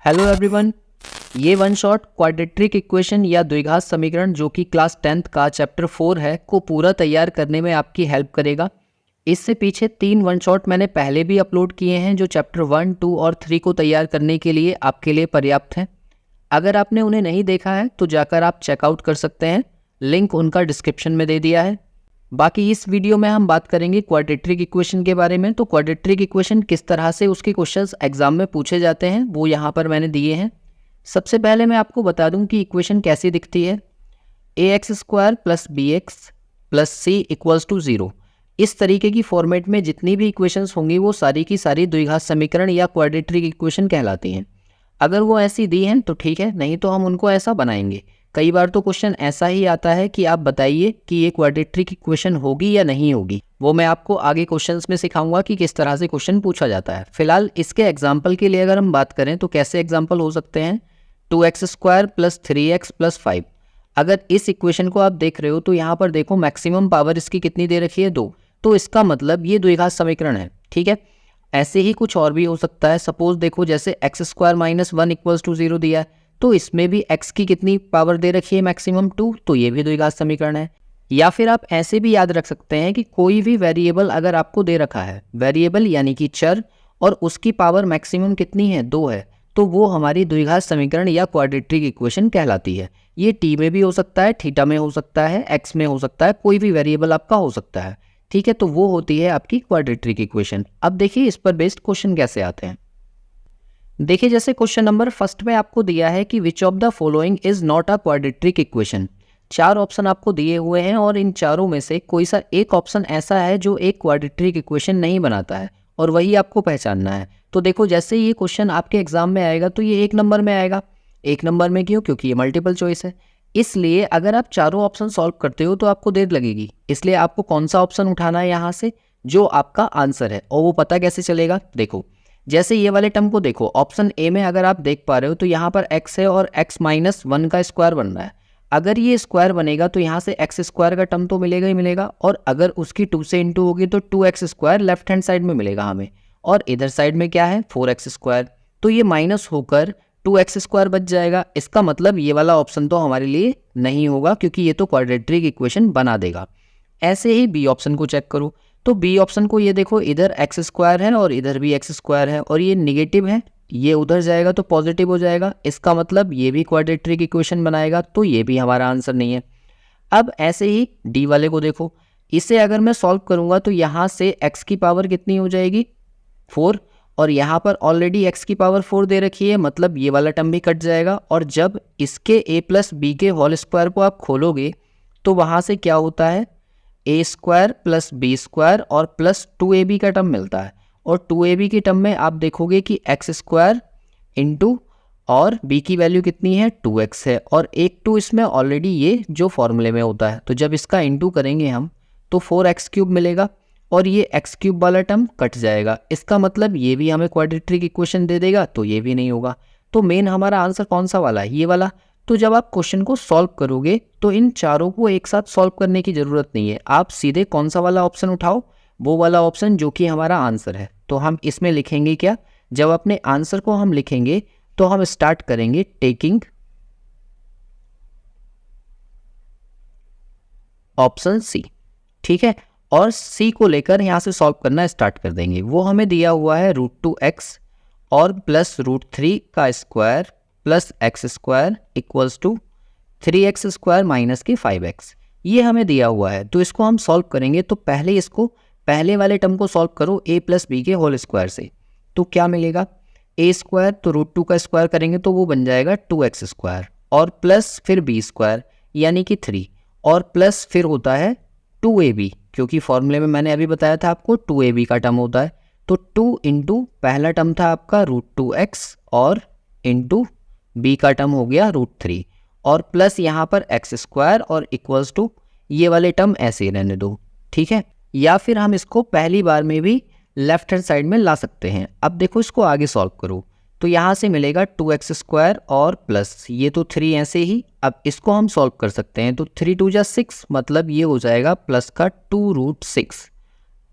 Hello everyone, ये one shot quadratic equation या द्विघात समीकरण जो कि क्लास 10th का चैप्टर 4 है को पूरा तैयार करने में आपकी हेल्प करेगा। इससे पीछे 3 वन शॉट मैंने पहले भी अपलोड किए हैं जो चैप्टर 1, 2 और 3 को तैयार करने के लिए आपके लिए पर्याप्त हैं। अगर आपने उन्हें नहीं देखा है तो जाकर आप चेकआउट कर सकते हैं, लिंक उनका डिस्क्रिप्शन में दे दिया है। बाकी इस वीडियो में हम बात करेंगे क्वाड्रेटिक इक्वेशन के बारे में। तो क्वाड्रेटिक इक्वेशन किस तरह से उसके क्वेश्चंस एग्जाम में पूछे जाते हैं वो यहाँ पर मैंने दिए हैं। सबसे पहले मैं आपको बता दूं कि इक्वेशन कैसी दिखती है। ax² + bx + c = 0। इस तरीके की फॉर्मेट में जितनी भी इक्वेशंस होंगी वो सारी की सारी द्विघात समीकरण या क्वाड्रेटिक इक्वेशन कहलाती हैं। अगर वो ऐसी दी हैं तो ठीक है, नहीं तो हम उनको ऐसा बनाएंगे। कई बार तो क्वेश्चन ऐसा ही आता है कि आप बताइए कि ये क्वाड्रेटिक इक्वेशन होगी या नहीं होगी। वो मैं आपको आगे क्वेश्चंस में सिखाऊंगा कि किस तरह से क्वेश्चन पूछा जाता है। फिलहाल इसके एग्जाम्पल के लिए अगर हम बात करें तो कैसे एग्जाम्पल हो सकते हैं। 2x² + 3x + 5। अगर इस इक्वेशन को आप देख रहे हो तो यहाँ पर देखो मैक्सिमम पावर इसकी कितनी दे रखी है, 2। तो इसका मतलब ये द्विघात समीकरण है, ठीक है। ऐसे ही कुछ और भी हो सकता है। सपोज देखो जैसे x² - 1 = 0 दिया है तो इसमें भी x की कितनी पावर दे रखी है, मैक्सिमम 2। तो ये भी द्विघात समीकरण है। या फिर आप ऐसे भी याद रख सकते हैं कि कोई भी वेरिएबल अगर आपको दे रखा है, वेरिएबल यानी कि चर, और उसकी पावर मैक्सिमम कितनी है, 2 है, तो वो हमारी द्विघात समीकरण या क्वाड्रेटिक इक्वेशन कहलाती है। ये t में भी हो सकता है, थीटा में हो सकता है, x में हो सकता है, कोई भी वेरिएबल आपका हो सकता है, ठीक है। तो वो होती है आपकी क्वाड्रेटिक इक्वेशन। अब देखिए इस पर बेस्ड क्वेश्चन कैसे आते हैं। देखिए जैसे क्वेश्चन नंबर फर्स्ट में आपको दिया है कि which of the following is not a quadratic equation. 4 option आपको दिए हुए हैं और इन चारों में से कोई सा एक ऑप्शन ऐसा है जो एक क्वाड्रेटिक इक्वेशन नहीं बनाता है और वही आपको पहचानना है। तो देखो जैसे ये क्वेश्चन आपके एग्जाम में आएगा तो ये 1 नंबर में आएगा। 1 नंबर में क्यों? क्योंकि ये मल्टीपल चॉइस है। इसलिए अगर आप चारों ऑप्शन सॉल्व करते हो तो आपको देर लगेगी। इसलिए आपको कौन सा ऑप्शन उठाना है यहाँ से जो आपका आंसर है, और वो पता कैसे चलेगा। देखो जैसे ये वाले टर्म को देखो, ऑप्शन ए में अगर आप देख पा रहे हो तो यहाँ पर x है और x - 1 का स्क्वायर बन रहा है। अगर ये स्क्वायर बनेगा तो यहाँ से x² का टर्म तो मिलेगा ही मिलेगा, और अगर उसकी 2 से इंटू होगी तो 2x² लेफ्ट हैंड साइड में मिलेगा हमें, और इधर साइड में क्या है 4x²। तो ये माइनस होकर 2x² बच जाएगा। इसका मतलब ये वाला ऑप्शन तो हमारे लिए नहीं होगा क्योंकि ये तो क्वाड्रेटिक इक्वेशन बना देगा। ऐसे ही बी ऑप्शन को चेक करो तो बी ऑप्शन को ये देखो, इधर x² है और इधर भी x² है और ये निगेटिव है, ये उधर जाएगा तो पॉजिटिव हो जाएगा। इसका मतलब ये भी क्वाड्रेटिक इक्वेशन बनाएगा, तो ये भी हमारा आंसर नहीं है। अब ऐसे ही डी वाले को देखो, इसे अगर मैं सॉल्व करूंगा तो यहाँ से x की पावर कितनी हो जाएगी, 4, और यहाँ पर ऑलरेडी x की पावर 4 दे रखी है, मतलब ये वाला टर्म भी कट जाएगा। और जब इसके a + b के होल स्क्वायर को आप खोलोगे तो वहाँ से क्या होता है, a² + b² और प्लस 2ab का टर्म मिलता है। और 2ab के टर्म में आप देखोगे कि x² इंटू और b की वैल्यू कितनी है, 2x है, और एक 2 इसमें ऑलरेडी ये जो फॉर्मूले में होता है। तो जब इसका इंटू करेंगे हम तो 4x³ मिलेगा और ये x³ वाला टर्म कट जाएगा। इसका मतलब ये भी हमें क्वाड्रेटिक इक्वेशन दे देगा, तो ये भी नहीं होगा। तो मेन हमारा आंसर कौन सा वाला है, ये वाला। तो जब आप क्वेश्चन को सॉल्व करोगे तो इन चारों को एक साथ सॉल्व करने की ज़रूरत नहीं है। आप सीधे कौन सा वाला ऑप्शन उठाओ, वो वाला ऑप्शन जो कि हमारा आंसर है। तो हम इसमें लिखेंगे क्या, जब अपने आंसर को हम लिखेंगे तो हम स्टार्ट करेंगे टेकिंग ऑप्शन सी, ठीक है। और सी को लेकर यहाँ से सॉल्व करना स्टार्ट कर देंगे। वो हमें दिया हुआ है √2x और प्लस √3 का square plus x² = 3x² - 5x। ये हमें दिया हुआ है, तो इसको हम सॉल्व करेंगे। तो पहले इसको, पहले वाले टर्म को सॉल्व करो a + b के होल स्क्वायर से। तो क्या मिलेगा, a² तो √2 का स्क्वायर करेंगे तो वो बन जाएगा 2x² और प्लस फिर b² यानी कि 3, और प्लस फिर होता है 2ab, क्योंकि फॉर्मूले में मैंने अभी बताया था आपको 2ab का टर्म होता है। तो 2 इंटू पहला टर्म था आपका √2x और इंटू b का टर्म हो गया √3, और प्लस यहाँ पर x² और इक्वल्स टू ये वाले टर्म ऐसे ही रहने दो, ठीक है। या फिर हम इसको पहली बार में भी लेफ्ट हैंड साइड में ला सकते हैं। अब देखो इसको आगे सॉल्व करो तो यहाँ से मिलेगा 2x² और प्लस ये तो 3 ऐसे ही। अब इसको हम सॉल्व कर सकते हैं तो 3 × 2 = 6, मतलब ये हो जाएगा प्लस का 2√6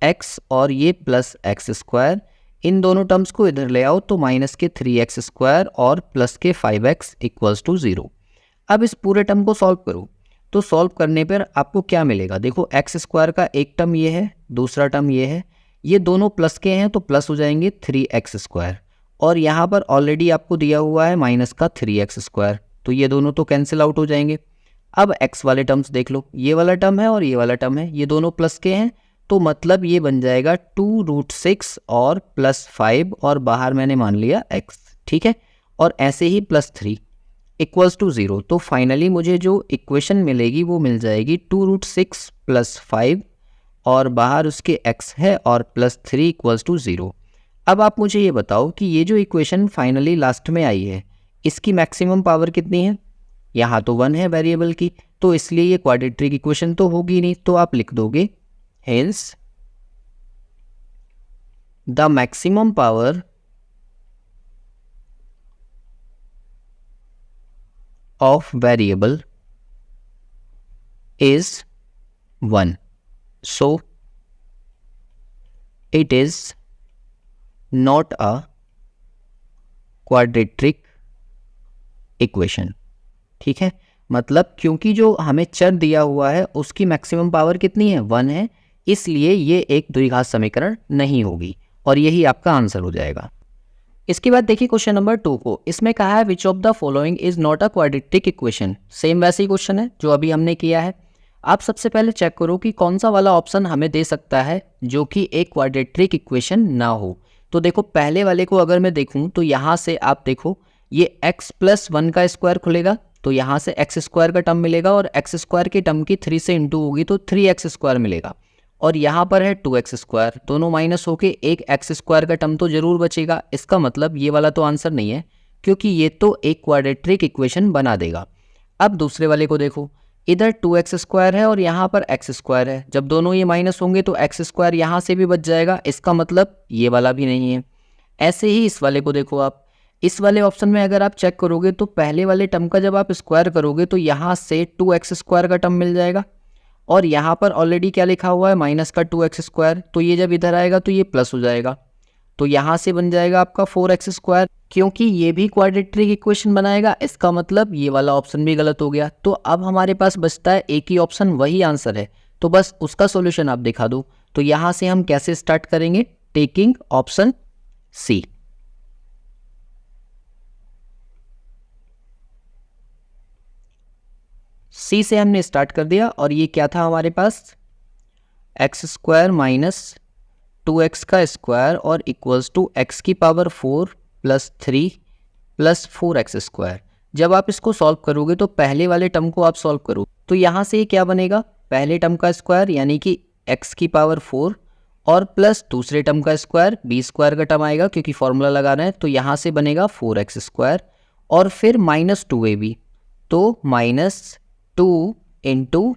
x और ये प्लस x² इन दोनों टर्म्स को इधर ले आओ तो माइनस के 3x² और प्लस के 5x इक्वल्स टू 0। अब इस पूरे टर्म को सॉल्व करो, तो सॉल्व करने पर आपको क्या मिलेगा? देखो x² का एक टर्म ये है, दूसरा टर्म ये है, ये दोनों प्लस के हैं तो प्लस हो जाएंगे 3x², और यहाँ पर ऑलरेडी आपको दिया हुआ है माइनस का 3x², तो ये दोनों तो कैंसिल आउट हो जाएंगे। अब x वाले टर्म्स देख लो, ये वाला टर्म है और ये वाला टर्म है, ये दोनों प्लस के हैं, तो मतलब ये बन जाएगा 2√6 और प्लस 5 और बाहर मैंने मान लिया x, ठीक है, और ऐसे ही प्लस 3 इक्वल्स टू 0। तो फाइनली मुझे जो इक्वेशन मिलेगी वो मिल जाएगी 2√6 प्लस 5 और बाहर उसके x है और प्लस 3 इक्वल्स टू 0। अब आप मुझे ये बताओ कि ये जो इक्वेशन फाइनली लास्ट में आई है इसकी मैक्सिमम पावर कितनी है? यहाँ तो 1 है वेरिएबल की, तो इसलिए ये क्वाड्रेटिक इक्वेशन तो होगी नहीं, तो आप लिख दोगे hence the maximum power of variable is 1, so it is not a quadratic equation। ठीक है, मतलब क्योंकि जो हमें चर दिया हुआ है उसकी मैक्सिमम पावर कितनी है? 1 है, इसलिए ये एक द्विघात समीकरण नहीं होगी, और यही आपका आंसर हो जाएगा। इसके बाद देखिए क्वेश्चन नंबर 2 को, इसमें कहा है which of the following is not a quadratic equation. Same वैसे ही क्वेश्चन है जो अभी हमने किया है। आप सबसे पहले चेक करो कि कौन सा वाला ऑप्शन हमें दे सकता है जो कि एक क्वाड्रेटिक इक्वेशन ना हो। तो देखो पहले वाले को अगर मैं देखूं तो यहाँ से आप देखो ये x + 1 का स्क्वायर खुलेगा, तो यहाँ से x² का टर्म मिलेगा, और x² की टर्म की 3 से इंटू होगी तो 3x² मिलेगा, और यहाँ पर है 2x², दोनों माइनस होके एक x² का टर्म तो जरूर बचेगा। इसका मतलब ये वाला तो आंसर नहीं है, क्योंकि ये तो एक क्वाड्रेटिक इक्वेशन बना देगा। अब दूसरे वाले को देखो, इधर 2x² है और यहाँ पर x² है, जब दोनों ये माइनस होंगे तो x² यहाँ से भी बच जाएगा, इसका मतलब ये वाला भी नहीं है। ऐसे ही इस वाले को देखो, आप इस वाले ऑप्शन में अगर आप चेक करोगे तो पहले वाले टर्म का जब आप स्क्वायर करोगे तो यहाँ से 2x² का टर्म मिल जाएगा, और यहाँ पर ऑलरेडी क्या लिखा हुआ है? माइनस का 2x², तो ये जब इधर आएगा तो ये प्लस हो जाएगा, तो यहाँ से बन जाएगा आपका 4x², क्योंकि ये भी क्वाड्रेटिक इक्वेशन बनाएगा। इसका मतलब ये वाला ऑप्शन भी गलत हो गया। तो अब हमारे पास बचता है एक ही ऑप्शन, वही आंसर है, तो बस उसका सॉल्यूशन आप दिखा दो। तो यहाँ से हम कैसे स्टार्ट करेंगे? Taking option C. सी से हमने स्टार्ट कर दिया, और ये क्या था हमारे पास? x² माइनस 2x का स्क्वायर और इक्वल्स टू x की पावर 4 प्लस 3 प्लस 4x²। जब आप इसको सॉल्व करोगे तो पहले वाले टर्म को आप सॉल्व करो, तो यहाँ से क्या बनेगा? पहले टर्म का स्क्वायर यानी कि x की पावर 4 और प्लस दूसरे टर्म का स्क्वायर b² का टर्म आएगा, क्योंकि फॉर्मूला लगाना है, तो यहाँ से बनेगा 4x² और फिर -2ab, तो -2 इंटू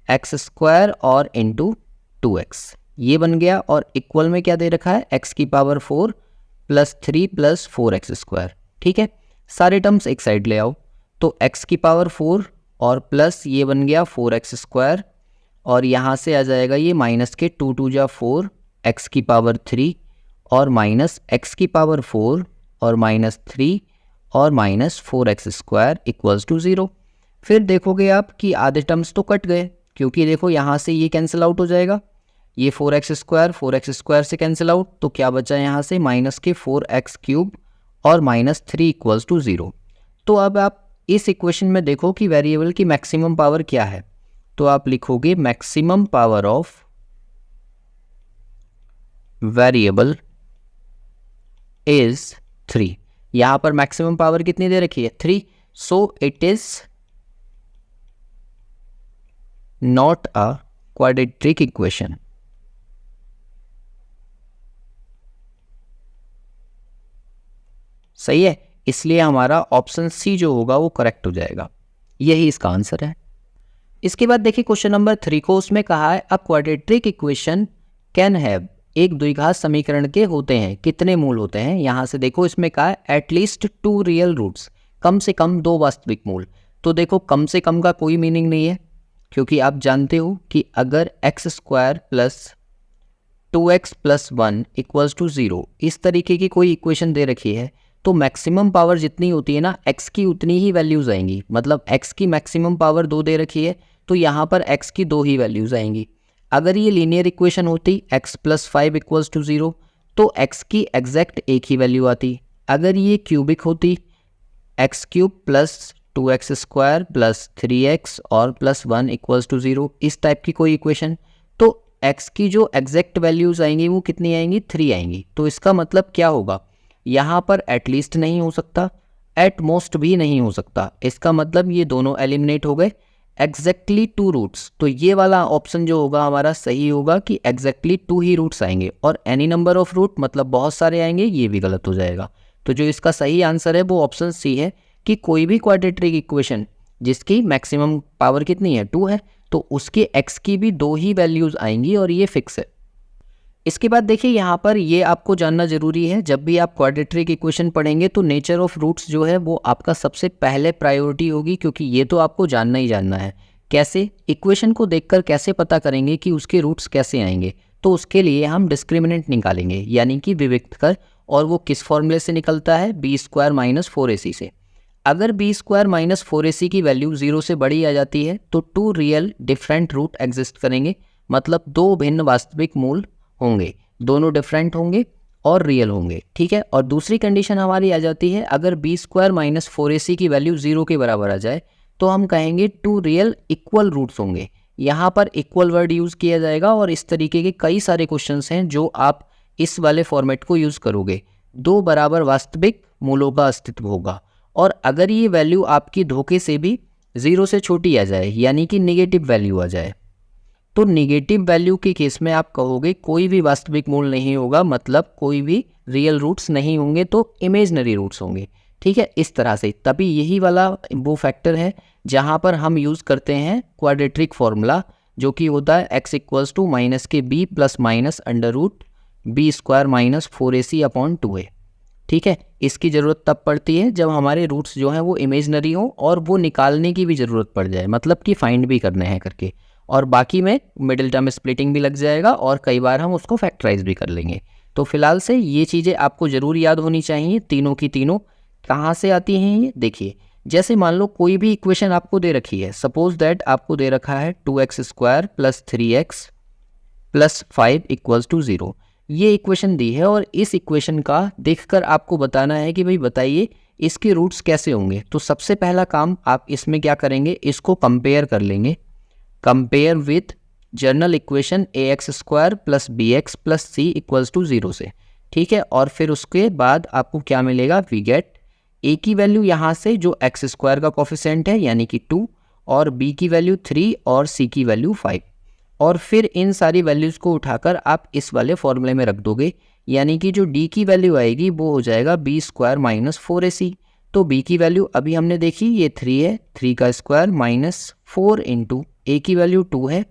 x² और इंटू 2x, ये बन गया। और इक्वल में क्या दे रखा है? x की पावर 4 प्लस 3 प्लस 4x²। ठीक है, सारे टर्म्स एक साइड ले आओ, तो x की पावर 4 और प्लस ये बन गया 4x², और यहाँ से आ जाएगा ये माइनस के 2 2 जा 4 x की पावर 3 और माइनस x की पावर 4 और -3 और -4x² इक्वल्स टू 0। फिर देखोगे आप कि आधे टर्म्स तो कट गए, क्योंकि देखो यहाँ से ये कैंसिल आउट हो जाएगा, ये 4x² से कैंसिल आउट, तो क्या बचा यहाँ से? माइनस के 4x³ और -3 इक्वल्स टू 0। तो अब आप इस इक्वेशन में देखो कि वेरिएबल की मैक्सिमम पावर क्या है, तो आप लिखोगे maximum power of variable is 3। यहाँ पर मैक्सिमम पावर कितनी दे रखी है? 3, so it is not a quadratic equation. सही है, इसलिए हमारा ऑप्शन सी जो होगा वो करेक्ट हो जाएगा, यही इसका आंसर है। इसके बाद देखिए क्वेश्चन नंबर 3 को, उसमें कहा है a quadratic equation can have, एक द्विघात समीकरण के होते हैं कितने मूल होते हैं? यहाँ से देखो इसमें कहा है एटलीस्ट 2 रियल रूट्स, कम से कम 2 वास्तविक मूल। तो देखो कम से कम का कोई मीनिंग नहीं है, क्योंकि आप जानते हो कि अगर x² plus 2x plus 1 equals to 0, इस तरीके की कोई इक्वेशन दे रखी है तो मैक्सिमम पावर जितनी होती है ना x की उतनी ही वैल्यूज़ आएंगी। मतलब x की मैक्सिमम पावर 2 दे रखी है तो यहाँ पर x की 2 ही वैल्यूज़ आएंगी। अगर ये लीनियर इक्वेशन होती x प्लस 5 इक्वल्स टू 0 तो x की एग्जैक्ट एक ही वैल्यू आती। अगर ये क्यूबिक होती x cube plus 2x square plus 3x और प्लस 1 इक्वल्स टू 0, इस टाइप की कोई इक्वेशन, तो x की जो एग्जैक्ट वैल्यूज़ आएंगी वो कितनी आएंगी, 3 आएंगी। तो इसका मतलब क्या होगा, यहाँ पर एटलीस्ट नहीं हो सकता, एट मोस्ट भी नहीं हो सकता। इसका मतलब ये दोनों एलिमिनेट हो गए। एग्जैक्टली 2 रूट्स, तो ये वाला ऑप्शन जो होगा हमारा सही होगा कि एग्जैक्टली 2 ही रूट्स आएंगे। और एनी नंबर ऑफ रूट मतलब बहुत सारे आएंगे, ये भी गलत हो जाएगा। तो जो इसका सही आंसर है वो ऑप्शन सी है कि कोई भी क्वाड्रेटिक इक्वेशन जिसकी मैक्सिमम पावर कितनी है, 2 है, तो उसके x की भी 2 ही वैल्यूज़ आएंगी और ये फिक्स है। इसके बाद देखिए यहाँ पर ये आपको जानना जरूरी है, जब भी आप क्वाड्रेटिक इक्वेशन पढ़ेंगे तो नेचर ऑफ रूट्स जो है वो आपका सबसे पहले प्रायोरिटी होगी, क्योंकि ये तो आपको जानना ही जानना है। कैसे, इक्वेशन को देखकर कैसे पता करेंगे कि उसके रूट्स कैसे आएंगे, तो उसके लिए हम डिस्क्रिमिनेंट निकालेंगे, यानी कि विविक्त कर। और वो किस फॉर्मूले से निकलता है, बी स्क्वायर माइनस 4ac से। अगर बी स्क्वायर माइनस 4ac की वैल्यू 0 से बड़ी आ जाती है तो 2 रियल डिफरेंट रूट एग्जिस्ट करेंगे, मतलब 2 भिन्न वास्तविक मूल होंगे, दोनों डिफरेंट होंगे और रियल होंगे, ठीक है। और दूसरी कंडीशन हमारी आ जाती है, अगर बी स्क्वायर माइनस 4ac की वैल्यू 0 के बराबर आ जाए तो हम कहेंगे 2 रियल इक्वल रूट्स होंगे। यहाँ पर इक्वल वर्ड यूज़ किया जाएगा और इस तरीके के कई सारे क्वेश्चंस हैं जो आप इस वाले फॉर्मेट को यूज़ करोगे। 2 बराबर वास्तविक मूलों का अस्तित्व होगा, और अगर ये वैल्यू आपकी धोखे से भी 0 से छोटी आ जाए, यानी कि नेगेटिव वैल्यू आ जाए, तो नेगेटिव वैल्यू के केस में आप कहोगे कोई भी वास्तविक मूल नहीं होगा, मतलब कोई भी रियल रूट्स नहीं होंगे, तो इमेजनरी रूट्स होंगे, ठीक है। इस तरह से तभी यही वाला वो फैक्टर है जहाँ पर हम यूज़ करते हैं क्वाड्रेटिक फॉर्मूला, जो कि होता है x इक्वल्स टू माइनस के b plus minus under root B square minus 4ac upon 2a, ठीक है। इसकी ज़रूरत तब पड़ती है जब हमारे रूट्स जो हैं वो इमेजनरी हों और वो निकालने की भी ज़रूरत पड़ जाए, मतलब कि फाइंड भी करने हैं करके, और बाकी में मिडिल टर्म स्प्लिटिंग भी लग जाएगा और कई बार हम उसको फैक्टराइज भी कर लेंगे। तो फिलहाल से ये चीज़ें आपको ज़रूर याद होनी चाहिए, तीनों की तीनों। कहाँ से आती हैं ये देखिए, जैसे मान लो कोई भी इक्वेशन आपको दे रखी है, सपोज दैट आपको दे रखा है 2x square plus 3x plus 5 equals to 0, ये इक्वेशन दी है और इस इक्वेशन का देखकर आपको बताना है कि भाई बताइए इसके रूट्स कैसे होंगे। तो सबसे पहला काम आप इसमें क्या करेंगे, इसको कंपेयर कर लेंगे, compare with general equation ax square plus bx plus c equals to 0 से, ठीक है। और फिर उसके बाद आपको क्या मिलेगा, वी गेट a की वैल्यू यहाँ से जो x स्क्वायर का कोफिशिएंट है यानी कि 2, और b की वैल्यू 3 और c की वैल्यू 5, और फिर इन सारी वैल्यूज़ को उठाकर आप इस वाले फॉर्मूले में रख दोगे, यानी कि जो d की वैल्यू आएगी वो हो जाएगा बी स्क्वायर माइनस 4ac। तो b की वैल्यू अभी हमने देखी ये 3 है, 3 का स्क्वायर माइनस 4 इंटू a की वैल्यू 2 है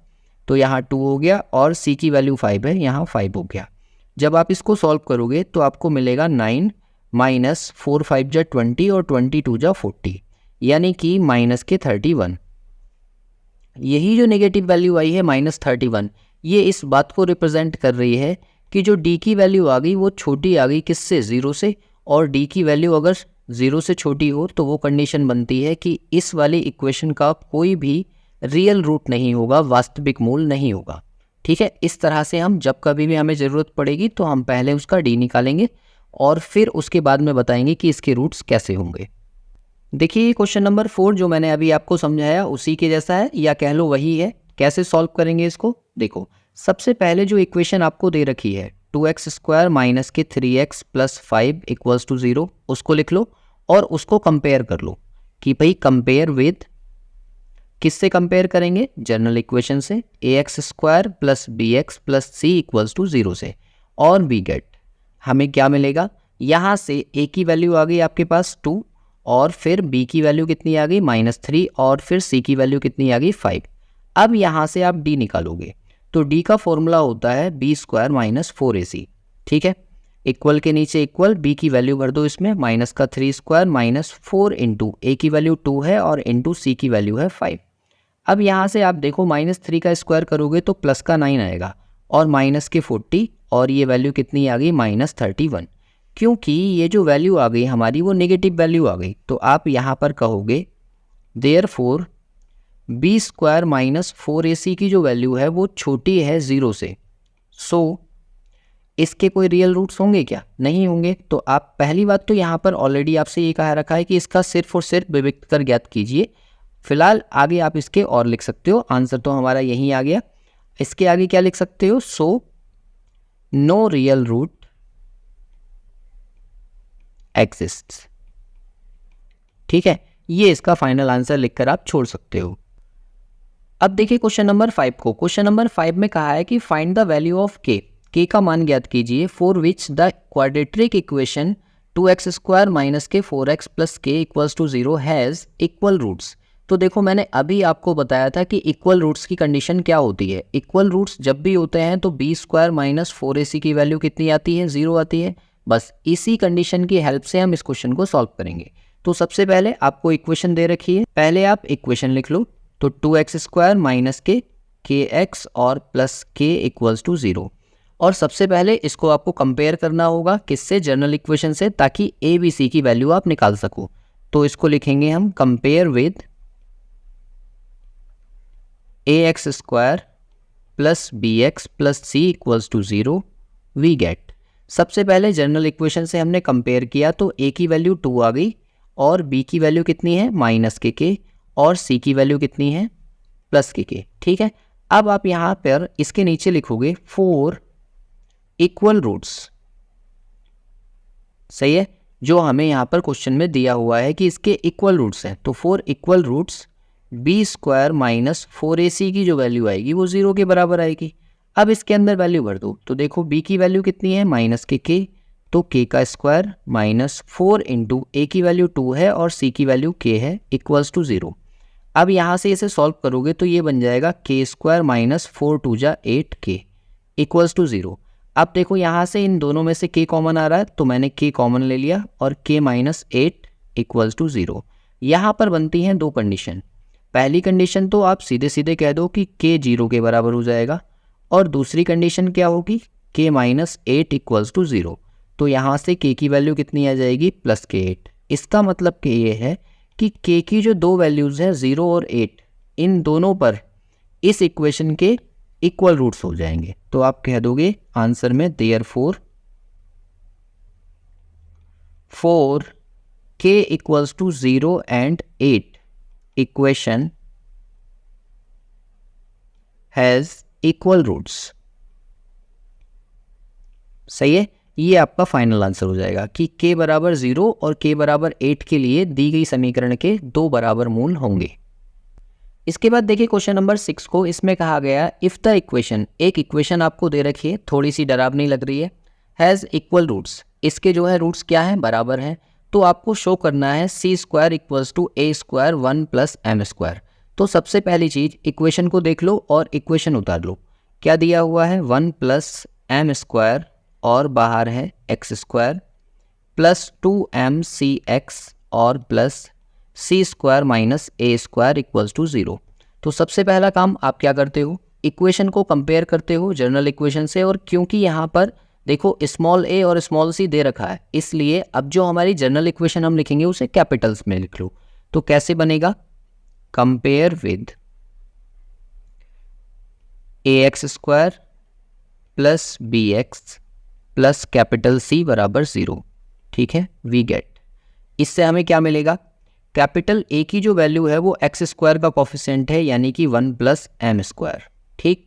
तो यहाँ 2 हो गया, और c की वैल्यू 5 है, यहाँ 5 हो गया। जब आप इसको सॉल्व करोगे तो आपको मिलेगा 9 माइनस 4 5 जा 20 और 22 जा 40, यानी कि माइनस के 31। यही जो नेगेटिव वैल्यू आई है माइनस 31, ये इस बात को रिप्रेजेंट कर रही है कि जो d की वैल्यू आ गई वो छोटी आ गई किससे, 0 से, और d की वैल्यू अगर 0 से छोटी हो तो वो कंडीशन बनती है कि इस वाली इक्वेशन का कोई भी रियल रूट नहीं होगा, वास्तविक मूल नहीं होगा, ठीक है। इस तरह से हम जब कभी भी हमें ज़रूरत पड़ेगी तो हम पहले उसका d निकालेंगे और फिर उसके बाद में बताएंगे कि इसके रूट्स कैसे होंगे। देखिए क्वेश्चन नंबर 4 जो मैंने अभी आपको समझाया उसी के जैसा है, या कह लो वही है। कैसे सॉल्व करेंगे इसको, देखो सबसे पहले जो इक्वेशन आपको दे रखी है 2x स्क्वायर माइनस के 3x प्लस 5 इक्वल्स टू 0, उसको लिख लो और उसको कंपेयर कर लो कि भाई कंपेयर विद, किससे कंपेयर करेंगे, जनरल इक्वेशन से, ax square plus bx plus c equals to 0 से, और वी गेट, हमें क्या मिलेगा, यहाँ से a की वैल्यू आ गई आपके पास 2, और फिर b की वैल्यू कितनी आ गई -3, और फिर c की वैल्यू कितनी आ गई 5। अब यहाँ से आप d निकालोगे तो d का फॉर्मूला होता है b स्क्वायर माइनस 4ac, ठीक है। इक्वल के नीचे इक्वल, b की वैल्यू भर दो इसमें, माइनस का 3 स्क्वायर माइनस 4 इंटू a की वैल्यू 2 है और इंटू c की वैल्यू है 5। अब यहाँ से आप देखो -3 का स्क्वायर करोगे तो प्लस का 9 आएगा, और माइनस के 40 और ये वैल्यू कितनी आ गई -31। क्योंकि ये जो वैल्यू आ गई हमारी वो नेगेटिव वैल्यू आ गई, तो आप यहाँ पर कहोगे therefore B square minus 4ac की जो वैल्यू है वो छोटी है 0 से। सो इसके कोई रियल रूट्स होंगे क्या? नहीं होंगे। तो आप पहली बात तो यहाँ पर ऑलरेडी आपसे ये कहा रखा है कि इसका सिर्फ और सिर्फ विविक्त कर ज्ञात कीजिए। फिलहाल आगे आप इसके और लिख सकते हो, आंसर तो हमारा यही आ गया। इसके आगे क्या लिख सकते हो? So no real root exists. ठीक है, ये इसका फाइनल आंसर लिखकर आप छोड़ सकते हो। अब देखिए क्वेश्चन नंबर 5 को। क्वेश्चन नंबर 5 में कहा है कि find the value of K का मान ज्ञात कीजिए for which the quadratic equation 2x square minus K 4x plus K equals to 0 has equal roots. तो देखो मैंने अभी आपको बताया था कि इक्वल रूट्स की कंडीशन क्या होती है। इक्वल रूट्स जब भी होते हैं तो बी स्क्वायर माइनस 4ac की वैल्यू कितनी आती है? 0 आती है। बस इसी कंडीशन की हेल्प से हम इस क्वेश्चन को सॉल्व करेंगे। तो सबसे पहले आपको इक्वेशन दे रखी है, पहले आप इक्वेशन लिख लो। तो 2x स्क्वायर माइनस के kx और प्लस के इक्वल्स टू 0। और सबसे पहले इसको आपको कंपेयर करना होगा किससे? जनरल इक्वेशन से, ताकि a b c की वैल्यू आप निकाल सको। तो इसको लिखेंगे हम compare with ax square plus bx plus c equals to 0 we get. सबसे पहले जनरल इक्वेशन से हमने कंपेयर किया तो a की वैल्यू 2 आ गई और b की वैल्यू कितनी है? माइनस के और c की वैल्यू कितनी है? प्लस के। ठीक है, अब आप यहाँ पर इसके नीचे लिखोगे 4 इक्वल रूट्स। सही है, जो हमें यहाँ पर क्वेश्चन में दिया हुआ है कि इसके इक्वल रूट्स हैं। तो 4 equal roots B square minus 4ac की जो वैल्यू आएगी वो 0 के बराबर आएगी। अब इसके अंदर वैल्यू भर दो। तो देखो b की वैल्यू कितनी है? माइनस के, तो k का स्क्वायर माइनस 4 इंटू a की वैल्यू 2 है और c की वैल्यू k है इक्वल्स टू 0। अब यहाँ से इसे सॉल्व करोगे तो ये बन जाएगा k स्क्वायर माइनस 4 2 जा 8k इक्वल्स टू 0। अब देखो यहाँ से इन दोनों में से k कॉमन आ रहा है तो मैंने k कॉमन ले लिया और k माइनस 8 इक्वल्स टू 0। यहाँ पर बनती हैं दो कंडीशन। पहली कंडीशन तो आप सीधे सीधे कह दो कि k 0 के बराबर हो जाएगा और दूसरी कंडीशन क्या होगी? k minus 8 equals to 0। तो यहाँ से k की वैल्यू कितनी आ जाएगी? प्लस के 8। इसका मतलब कि ये है कि k की जो दो वैल्यूज़ हैं 0 और 8, इन दोनों पर इस इक्वेशन के इक्वल रूट्स हो जाएंगे। तो आप कह दोगे आंसर में therefore for k equals to 0 and 8 equation has equal roots. सही है, ये आपका फाइनल आंसर हो जाएगा कि k बराबर 0 और k बराबर 8 के लिए दी गई समीकरण के दो बराबर मूल होंगे। इसके बाद देखिए क्वेश्चन नंबर 6 को। इसमें कहा गया इफ़ द इक्वेशन, एक इक्वेशन आपको दे रखी है, थोड़ी सी डरावनी लग रही है, हैज़ इक्वल रूट्स। इसके जो है रूट्स क्या हैं? बराबर हैं। तो आपको शो करना है C square equals to A square 1 plus M square. तो सबसे पहली चीज़ इक्वेशन को देख लो और इक्वेशन उतार लो। क्या दिया हुआ है? 1 प्लस एम स्क्वायर और बाहर है एक्स स्क्वायर प्लस 2mcx और plus C square minus A square equals to 0। तो सबसे पहला काम आप क्या करते हो? इक्वेशन को कंपेयर करते हो जनरल इक्वेशन से। और क्योंकि यहाँ पर देखो स्मॉल a और स्मॉल c दे रखा है, इसलिए अब जो हमारी जनरल इक्वेशन हम लिखेंगे उसे कैपिटल्स में लिख लो। तो कैसे बनेगा? Compare with ax square plus bx plus capital C बराबर 0। ठीक है, वी गेट। इससे हमें क्या मिलेगा? कैपिटल A की जो वैल्यू है वो एक्स स्क्वायर का कोफिशिएंट है, यानी कि 1 प्लस एम स्क्वायर। ठीक,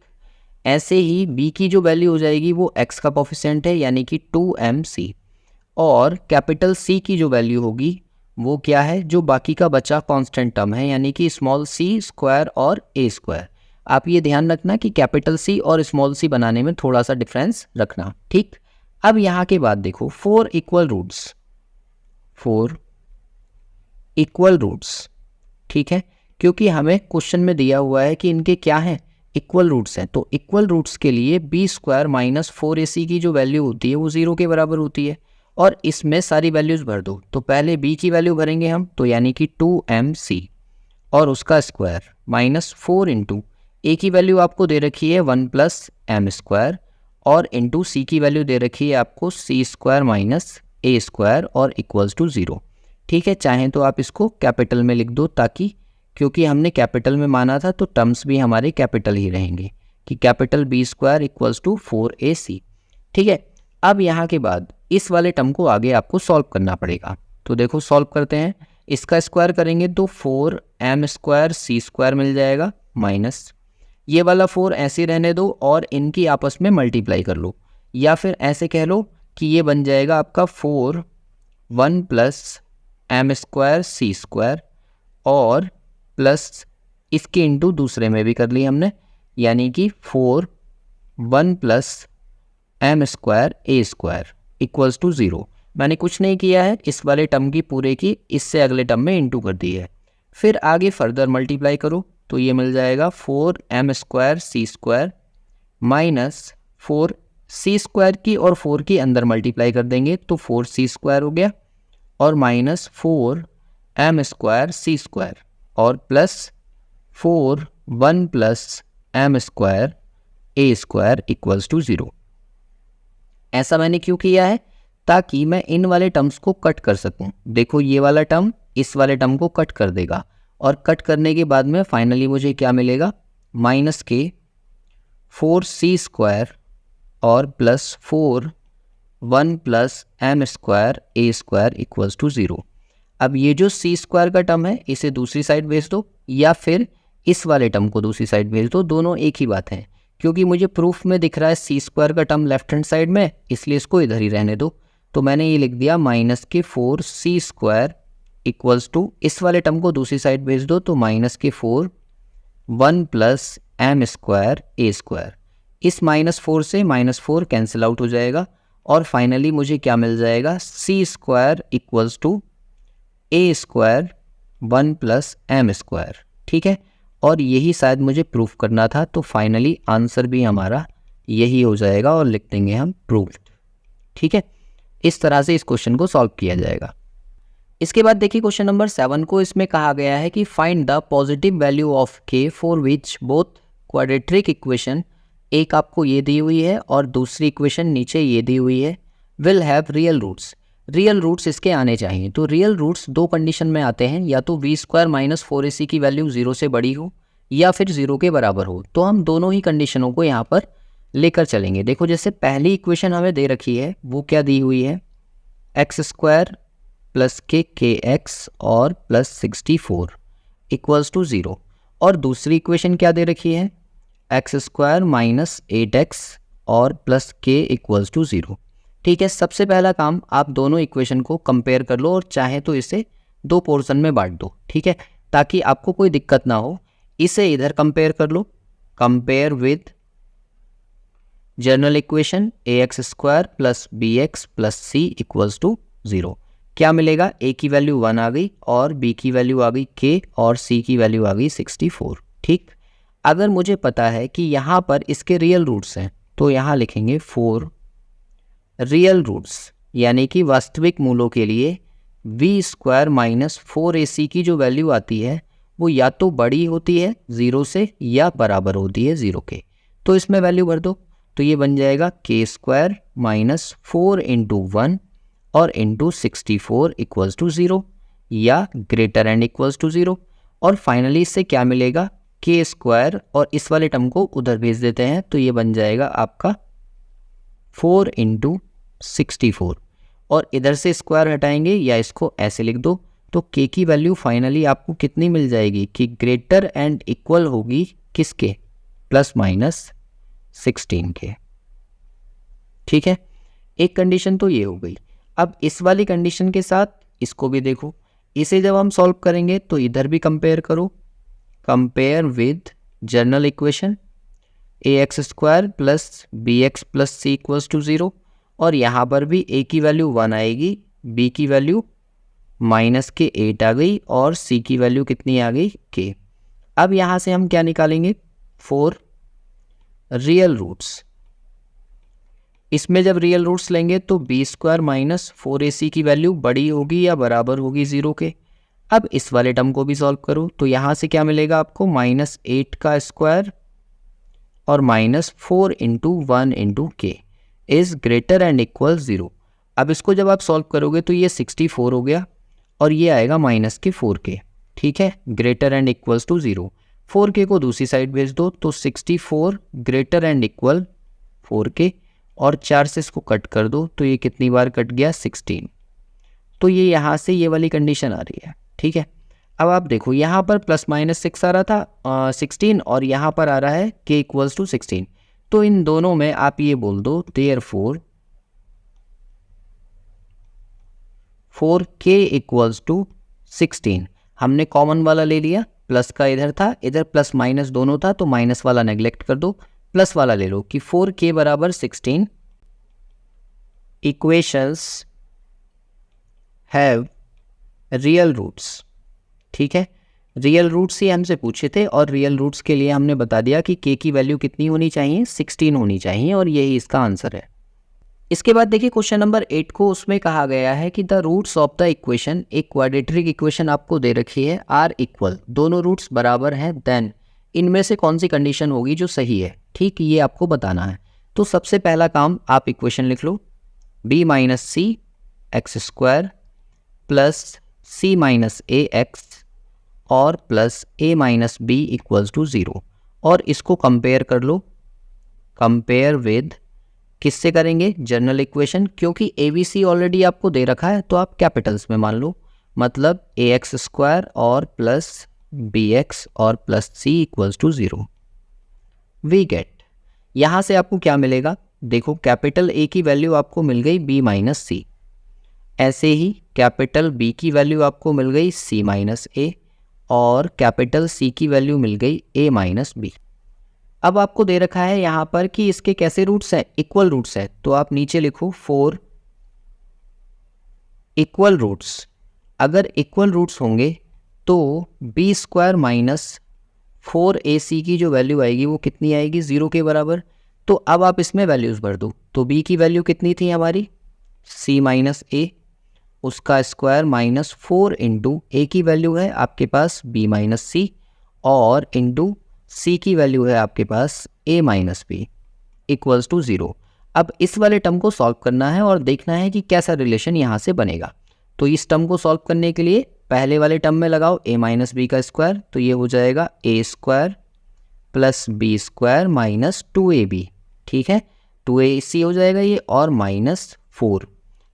ऐसे ही B की जो वैल्यू हो जाएगी वो x का कोफिशिएंट है, यानी कि 2mc। और कैपिटल C की जो वैल्यू होगी वो क्या है? जो बाकी का बचा कांस्टेंट टर्म है, यानी कि स्मॉल c स्क्वायर और a स्क्वायर। आप ये ध्यान रखना कि कैपिटल C और स्मॉल c बनाने में थोड़ा सा डिफरेंस रखना। ठीक, अब यहाँ के बाद देखो 4 इक्वल रूट्स, 4 इक्वल रूट्स। ठीक है, क्योंकि हमें क्वेश्चन में दिया हुआ है कि इनके क्या हैं? इक्वल रूट्स हैं। तो इक्वल रूट्स के लिए बी स्क्वायर माइनस 4ac की जो वैल्यू होती है वो 0 के बराबर होती है और इसमें सारी वैल्यूज़ भर दो। तो पहले b की वैल्यू भरेंगे हम, तो यानी कि 2mc और उसका स्क्वायर माइनस 4 इंटू ए की वैल्यू आपको दे रखी है 1 प्लस एम स्क्वायर और इंटू सी की वैल्यू दे रखी है आपको सी स्क्वायर माइनस ए स्क्वायर और इक्वल्स टू 0। ठीक है, चाहें तो आप इसको कैपिटल में लिख दो, ताकि क्योंकि हमने कैपिटल में माना था तो टर्म्स भी हमारे कैपिटल ही रहेंगे कि capital B square equals to 4ac। ठीक है, अब यहाँ के बाद इस वाले टर्म को आगे आपको सॉल्व करना पड़ेगा। तो देखो सॉल्व करते हैं, इसका स्क्वायर करेंगे तो 4m स्क्वायर सी स्क्वायर मिल जाएगा माइनस ये वाला 4 ऐसे रहने दो और इनकी आपस में मल्टीप्लाई कर लो, या फिर ऐसे कह लो कि ये बन जाएगा आपका 4 1 plus M square C square और प्लस इसके इंटू दूसरे में भी कर ली हमने, यानी कि 4 1 plus M square A square equals to 0। मैंने कुछ नहीं किया है, इस वाले टर्म की पूरे की इससे अगले टर्म में इंटू कर दी है। फिर आगे फर्दर मल्टीप्लाई करो तो ये मिल जाएगा 4m square C square minus 4 सी स्क्वायर की और 4 की अंदर मल्टीप्लाई कर देंगे तो 4c स्क्वायर हो गया और minus 4m square C square और plus 4 1 plus M square A square equals to 0। ऐसा मैंने क्यों किया है? ताकि मैं इन वाले टर्म्स को कट कर सकूं। देखो ये वाला टर्म इस वाले टर्म को कट कर देगा और कट करने के बाद में फाइनली मुझे क्या मिलेगा, माइनस के 4c स्क्वायर और plus 4 1 plus M square A square equals to 0। अब ये जो c स्क्वायर का टर्म है इसे दूसरी साइड भेज दो या फिर इस वाले टर्म को दूसरी साइड भेज दो, दोनों एक ही बात है। क्योंकि मुझे प्रूफ में दिख रहा है c स्क्वायर का टर्म लेफ्ट हैंड साइड में, इसलिए इसको इधर ही रहने दो। तो मैंने ये लिख दिया माइनस के 4c स्क्वायर इक्वल्स टू इस वाले टर्म को दूसरी साइड भेज दो तो माइनस के 4 1 plus M square A square. इस -4 से -4 कैंसिल आउट हो जाएगा और फाइनली मुझे क्या मिल जाएगा, c square equals to A square 1 plus M square. ठीक है, और यही शायद मुझे प्रूफ करना था, तो फाइनली आंसर भी हमारा यही हो जाएगा और लिख देंगे हम प्रूव्ड। ठीक है, इस तरह से इस क्वेश्चन को सॉल्व किया जाएगा। इसके बाद देखिए क्वेश्चन नंबर 7 को, इसमें कहा गया है कि find the positive value of k for which both quadratic equation, एक आपको ये दी हुई है और दूसरी इक्वेशन नीचे ये दी हुई है, will have real roots. Real roots इसके आने चाहिए। तो रियल रूट्स दो कंडीशन में आते हैं, या तो v स्क्वायर माइनस 4ac की वैल्यू 0 से बड़ी हो या फिर 0 के बराबर हो। तो हम दोनों ही कंडीशनों को यहाँ पर लेकर चलेंगे। देखो जैसे पहली इक्वेशन हमें दे रखी है वो क्या दी हुई है, एक्स स्क्वायर प्लस के एक्स और प्लस 64 इक्वल्स टू 0, और दूसरी इक्वेशन क्या दे रखी है, एक्स स्क्वायर माइनस 8x और प्लस के इक्वल्स टू 0। ठीक है, सबसे पहला काम आप दोनों इक्वेशन को कंपेयर कर लो और चाहे तो इसे दो पोर्शन में बांट दो। ठीक है, ताकि आपको कोई दिक्कत ना हो। इसे इधर कंपेयर कर लो, compare with general equation A X square plus B X plus C equals to 0। क्या मिलेगा, ए की वैल्यू 1 आ गई और बी की वैल्यू आ गई k और सी की वैल्यू आ गई 64। ठीक, अगर मुझे पता है कि यहाँ पर इसके रियल रूट्स हैं तो यहाँ लिखेंगे 4 रियल रूट्स, यानी कि वास्तविक मूलों के लिए v स्क्वायर माइनस 4ac की जो वैल्यू आती है वो या तो बड़ी होती है 0 से या बराबर होती है 0 के। तो इसमें वैल्यू भर दो, तो ये बन जाएगा k स्क्वायर माइनस 4 इंटू 1 और इंटू 64 इक्वल्स टू 0 या ग्रेटर एंड इक्वल्स टू 0। और फाइनली इससे क्या मिलेगा, k स्क्वायर और इस वाले टर्म को उधर भेज देते हैं तो ये बन जाएगा आपका 4 इंटू 64, और इधर से स्क्वायर हटाएंगे या इसको ऐसे लिख दो तो k की वैल्यू फाइनली आपको कितनी मिल जाएगी कि ग्रेटर एंड इक्वल होगी किसके, प्लस माइनस 16 के। ठीक है, एक कंडीशन तो ये हो गई। अब इस वाली कंडीशन के साथ इसको भी देखो, इसे जब हम सॉल्व करेंगे तो इधर भी कंपेयर करो, compare with general equation A X square plus B X plus C equals to 0, और यहाँ पर भी a की वैल्यू 1 आएगी, b की वैल्यू माइनस के 8 आ गई और c की वैल्यू कितनी आ गई, k। अब यहाँ से हम क्या निकालेंगे, 4 रियल रूट्स। इसमें जब रियल रूट्स लेंगे तो बी स्क्वायर माइनस 4ac की वैल्यू बड़ी होगी या बराबर होगी 0 के। अब इस वाले टर्म को भी सॉल्व करो तो यहाँ से क्या मिलेगा आपको, -8 का स्क्वायर और माइनस 4 इंटू 1 इंटू के इज़ ग्रेटर एंड इक्वल 0। अब इसको जब आप सॉल्व करोगे तो ये 64 हो गया और ये आएगा माइनस के 4k। ठीक है, greater and equals to 0। 4k को दूसरी साइड भेज दो तो 64 ग्रेटर एंड इक्वल 4k और 4 से इसको कट कर दो तो ये कितनी बार कट गया, 16। तो ये यहाँ से ये वाली कंडीशन आ रही है। ठीक है, अब आप देखो यहाँ पर प्लस माइनस 6 आ रहा था 16 और यहाँ पर आ रहा है k इक्वल्स टू 16। तो इन दोनों में आप ये बोल दो देयरफॉर 4k इक्वल्स टू 16। हमने कॉमन वाला ले लिया, प्लस का इधर था, इधर प्लस माइनस दोनों था तो माइनस वाला नेग्लेक्ट कर दो, प्लस वाला ले लो कि 4k बराबर 16 इक्वेशंस हैव रियल रूट्स। ठीक है, रियल रूट्स ही हमसे पूछे थे और रियल रूट्स के लिए हमने बता दिया कि k की वैल्यू कितनी होनी चाहिए, 16 होनी चाहिए और यही इसका आंसर है। इसके बाद देखिए क्वेश्चन नंबर 8 को, उसमें कहा गया है कि the roots of the equation, एक क्वाड्रेटिक इक्वेशन आपको दे रखी है, आर इक्वल, दोनों रूट्स बराबर हैं, देन इनमें से कौन सी कंडीशन होगी जो सही है। ठीक, ये आपको बताना है। तो सबसे पहला काम, आप इक्वेशन लिख लो, b minus C X square plus C minus A X और plus A minus B equals to 0 और इसको कंपेयर कर लो। कंपेयर विद किससे करेंगे, जनरल इक्वेशन, क्योंकि ए बी सी ऑलरेडी आपको दे रखा है तो आप कैपिटल्स में मान लो, मतलब ए एक्स स्क्वायर और प्लस बी एक्स और plus C equals to 0। We get, यहाँ से आपको क्या मिलेगा, देखो कैपिटल ए की वैल्यू आपको मिल गई बी माइनस सी, ऐसे ही कैपिटल बी की वैल्यू आपको मिल गई सी माइनस ए और कैपिटल सी की वैल्यू मिल गई ए माइनस बी। अब आपको दे रखा है यहाँ पर कि इसके कैसे रूट्स हैं, इक्वल रूट्स है, तो आप नीचे लिखो 4 इक्वल रूट्स। अगर इक्वल रूट्स होंगे तो बी स्क्वायर माइनस 4ac की जो वैल्यू आएगी वो कितनी आएगी, 0 के बराबर। तो अब आप इसमें वैल्यूज़ भर दो, तो b की वैल्यू कितनी थी हमारी, c माइनस ए, उसका स्क्वायर माइनस 4 इंटू ए की वैल्यू है आपके पास b माइनस सी और इंटू c की वैल्यू है आपके पास a minus B equals to 0। अब इस वाले टर्म को सॉल्व करना है और देखना है कि कैसा रिलेशन यहाँ से बनेगा। तो इस टर्म को सॉल्व करने के लिए पहले वाले टर्म में लगाओ a माइनस बी का स्क्वायर, तो ये हो जाएगा a square plus B square minus 2ab। ठीक है, 2ac हो जाएगा ये और माइनस 4।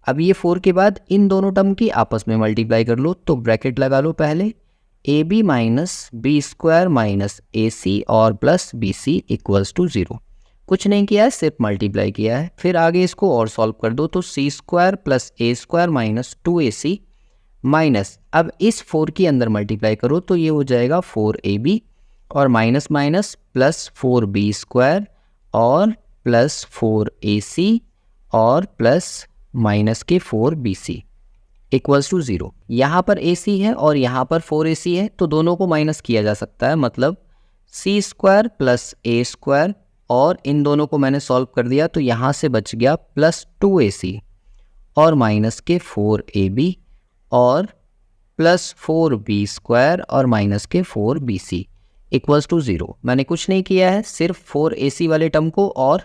अब ये 4 के बाद इन दोनों टर्म की आपस में मल्टीप्लाई कर लो, तो ब्रैकेट लगा लो पहले, A B minus B square minus A C और plus B C equals to 0। कुछ नहीं किया है, सिर्फ मल्टीप्लाई किया है। फिर आगे इसको और सॉल्व कर दो, तो सी स्क्वायर प्लस ए स्क्वायर माइनस 2ac माइनस, अब इस 4 की अंदर मल्टीप्लाई करो तो ये हो जाएगा 4ab और minus minus plus 4b square और प्लस 4ac और प्लस माइनस के 4bc इक्वल्स टू 0। यहाँ पर ac है और यहाँ पर 4ac है तो दोनों को माइनस किया जा सकता है, मतलब c square plus a square और इन दोनों को मैंने सॉल्व कर दिया तो यहाँ से बच गया प्लस 2ac और माइनस के 4ab और प्लस 4b स्क्वायर और माइनस के 4bc इक्वल्स टू 0। मैंने कुछ नहीं किया है, सिर्फ 4ac वाले टर्म को और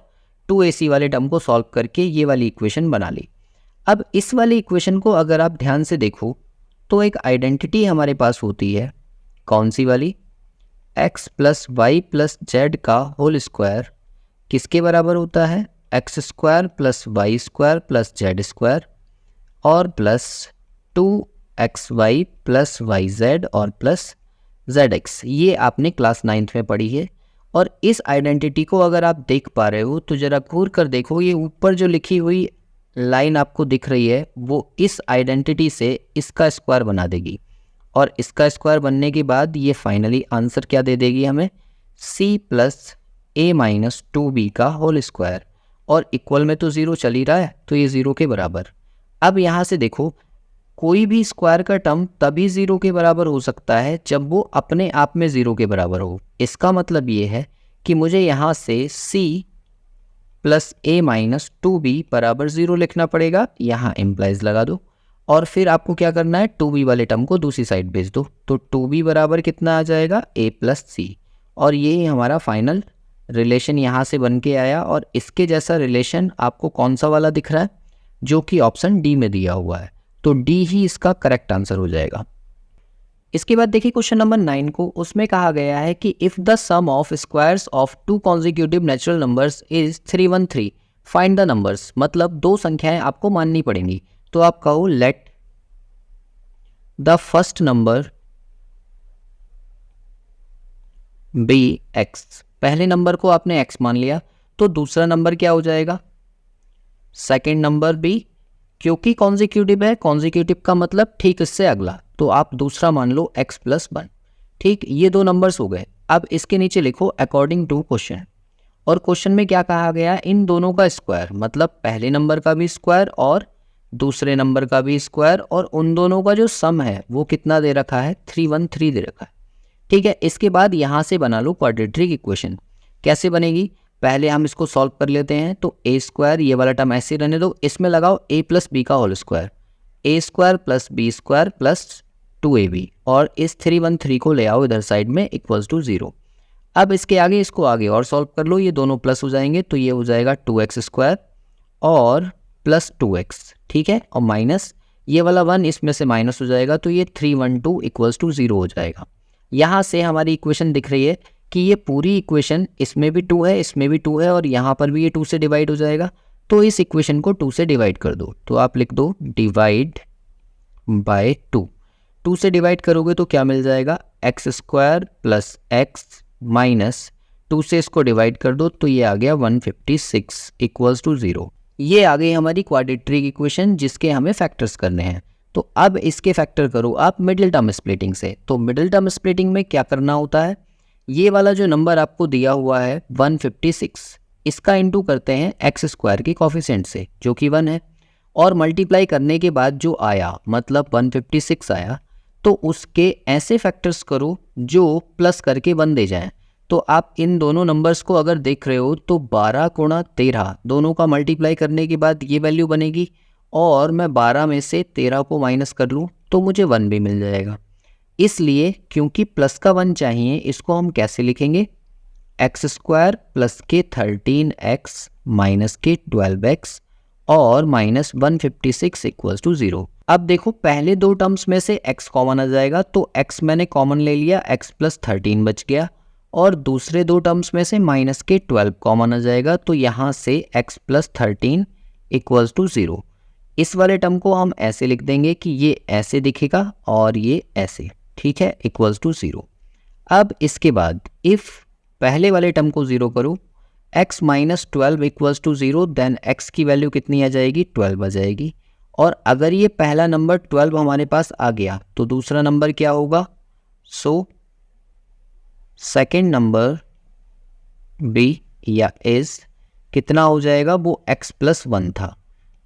2ac वाले टर्म को सॉल्व करके ये वाली इक्वेशन बना ली। अब इस वाली इक्वेशन को अगर आप ध्यान से देखो तो एक आइडेंटिटी हमारे पास होती है, कौन सी वाली, x plus Y plus Z का होल स्क्वायर किसके बराबर होता है, x square plus Y square plus Z square और plus 2xy plus Y Z और प्लस zx। ये आपने क्लास 9th में पढ़ी है। और इस आइडेंटिटी को अगर आप देख पा रहे हो तो ज़रा घूर कर देखो, ये ऊपर जो लिखी हुई लाइन आपको दिख रही है वो इस आइडेंटिटी से इसका स्क्वायर बना देगी और इसका स्क्वायर बनने के बाद ये फाइनली आंसर क्या दे देगी हमें, c plus a minus 2b का होल स्क्वायर, और इक्वल में तो 0 चल ही रहा है तो ये 0 के बराबर। अब यहाँ से देखो, कोई भी स्क्वायर का टर्म तभी 0 के बराबर हो सकता है जब वो अपने आप में 0 के बराबर हो। इसका मतलब ये है कि मुझे यहाँ से c plus a minus 2b बराबर 0 लिखना पड़ेगा, यहाँ इम्प्लाइज लगा दो और फिर आपको क्या करना है, 2b वाले टर्म को दूसरी साइड भेज दो, तो 2b बराबर कितना आ जाएगा, a प्लस सी, और ये हमारा फाइनल रिलेशन यहाँ से बन के आया और इसके जैसा रिलेशन आपको कौन सा वाला दिख रहा है, जो कि ऑप्शन डी में दिया हुआ है। तो डी ही इसका करेक्ट आंसर हो जाएगा। इसके बाद देखिए क्वेश्चन नंबर 9 को, उसमें कहा गया है कि if the sum of squares of two consecutive natural numbers is 313 find the numbers. मतलब दो संख्याएं आपको माननी पड़ेंगी। तो आप कहो let the first number be X. पहले नंबर को आपने x मान लिया, तो दूसरा नंबर क्या हो जाएगा, सेकेंड नंबर बी। क्योंकि कॉन्जिक्यूटिव है, कॉन्जिक्यूटिव का मतलब ठीक इससे अगला, तो आप दूसरा मान लो x + 1। ठीक, ये दो नंबर्स हो गए। अब इसके नीचे लिखो अकॉर्डिंग टू क्वेश्चन। और क्वेश्चन में क्या कहा गया, इन दोनों का स्क्वायर, मतलब पहले नंबर का भी स्क्वायर और दूसरे नंबर का भी स्क्वायर, और उन दोनों का जो सम है वो कितना दे रखा है, 313 दे रखा है। ठीक है, इसके बाद यहाँ से बना लो क्वाड्रेटिक इक्वेशन। कैसे बनेगी, पहले हम इसको सॉल्व कर लेते हैं। तो ए स्क्वायर, ये वाला टर्म ऐसे रहने दो, इसमें लगाओ a + b का whole square, a² + b² + 2ab, और इस 313 को ले आओ इधर साइड में = 0। अब इसके आगे इसको आगे और सॉल्व कर लो, ये दोनों प्लस हो जाएंगे, तो ये हो जाएगा 2x² और प्लस 2x। ठीक है, और माइनस ये वाला 1 इसमें से माइनस हो जाएगा, तो ये 312 = 0 हो जाएगा। यहाँ से हमारी इक्वेशन दिख रही है कि ये पूरी इक्वेशन, इसमें भी 2 है, इसमें भी 2 है, और यहाँ पर भी ये 2 से डिवाइड हो जाएगा। तो इस इक्वेशन को 2 से डिवाइड कर दो। तो आप लिख दो डिवाइड बाय 2। 2 से डिवाइड करोगे तो क्या मिल जाएगा, x² + x माइनस 2 से इसको डिवाइड कर दो, तो ये आ गया 156 = 0। ये आ गई हमारी क्वाड्रेटिक इक्वेशन, जिसके हमें फैक्टर्स करने हैं। तो अब इसके फैक्टर करो आप मिडिल टर्म स्प्लिटिंग से। तो मिडिल टर्म स्प्लिटिंग में क्या करना होता है, ये वाला जो नंबर आपको दिया हुआ है 156, इसका इंटू करते हैं x² के कोफिशिएंट से, जो कि 1 है, और मल्टीप्लाई करने के बाद जो आया, मतलब 156 आया, तो उसके ऐसे फैक्टर्स करो जो प्लस करके 1 दे जाएं। तो आप इन दोनों नंबर्स को अगर देख रहे हो तो 12 × 13 दोनों का मल्टीप्लाई करने के बाद ये वैल्यू बनेगी, और मैं 12 में से 13 को माइनस कर लूँ तो मुझे 1 भी मिल जाएगा। इसलिए क्योंकि प्लस का 1 चाहिए, इसको हम कैसे लिखेंगे, x² + के 13x माइनस के 12x और माइनस 156 = 0। अब देखो पहले दो टर्म्स में से x कॉमन आ जाएगा, तो x मैंने कॉमन ले लिया, x + 13 बच गया, और दूसरे दो टर्म्स में से माइनस के 12 कॉमन आ जाएगा, तो यहाँ से x + 13 = 0। इस वाले टर्म को हम ऐसे लिख देंगे कि ये ऐसे दिखेगा और ये ऐसे, ठीक है, = 0। अब इसके बाद इफ़ पहले वाले टर्म को 0 करो, x - 12 = 0, देन x की वैल्यू कितनी आ जाएगी, 12 आ जाएगी। और अगर ये पहला नंबर 12 हमारे पास आ गया तो दूसरा नंबर क्या होगा, सो सेकेंड नंबर बी या इज कितना हो जाएगा, वो x + 1 था,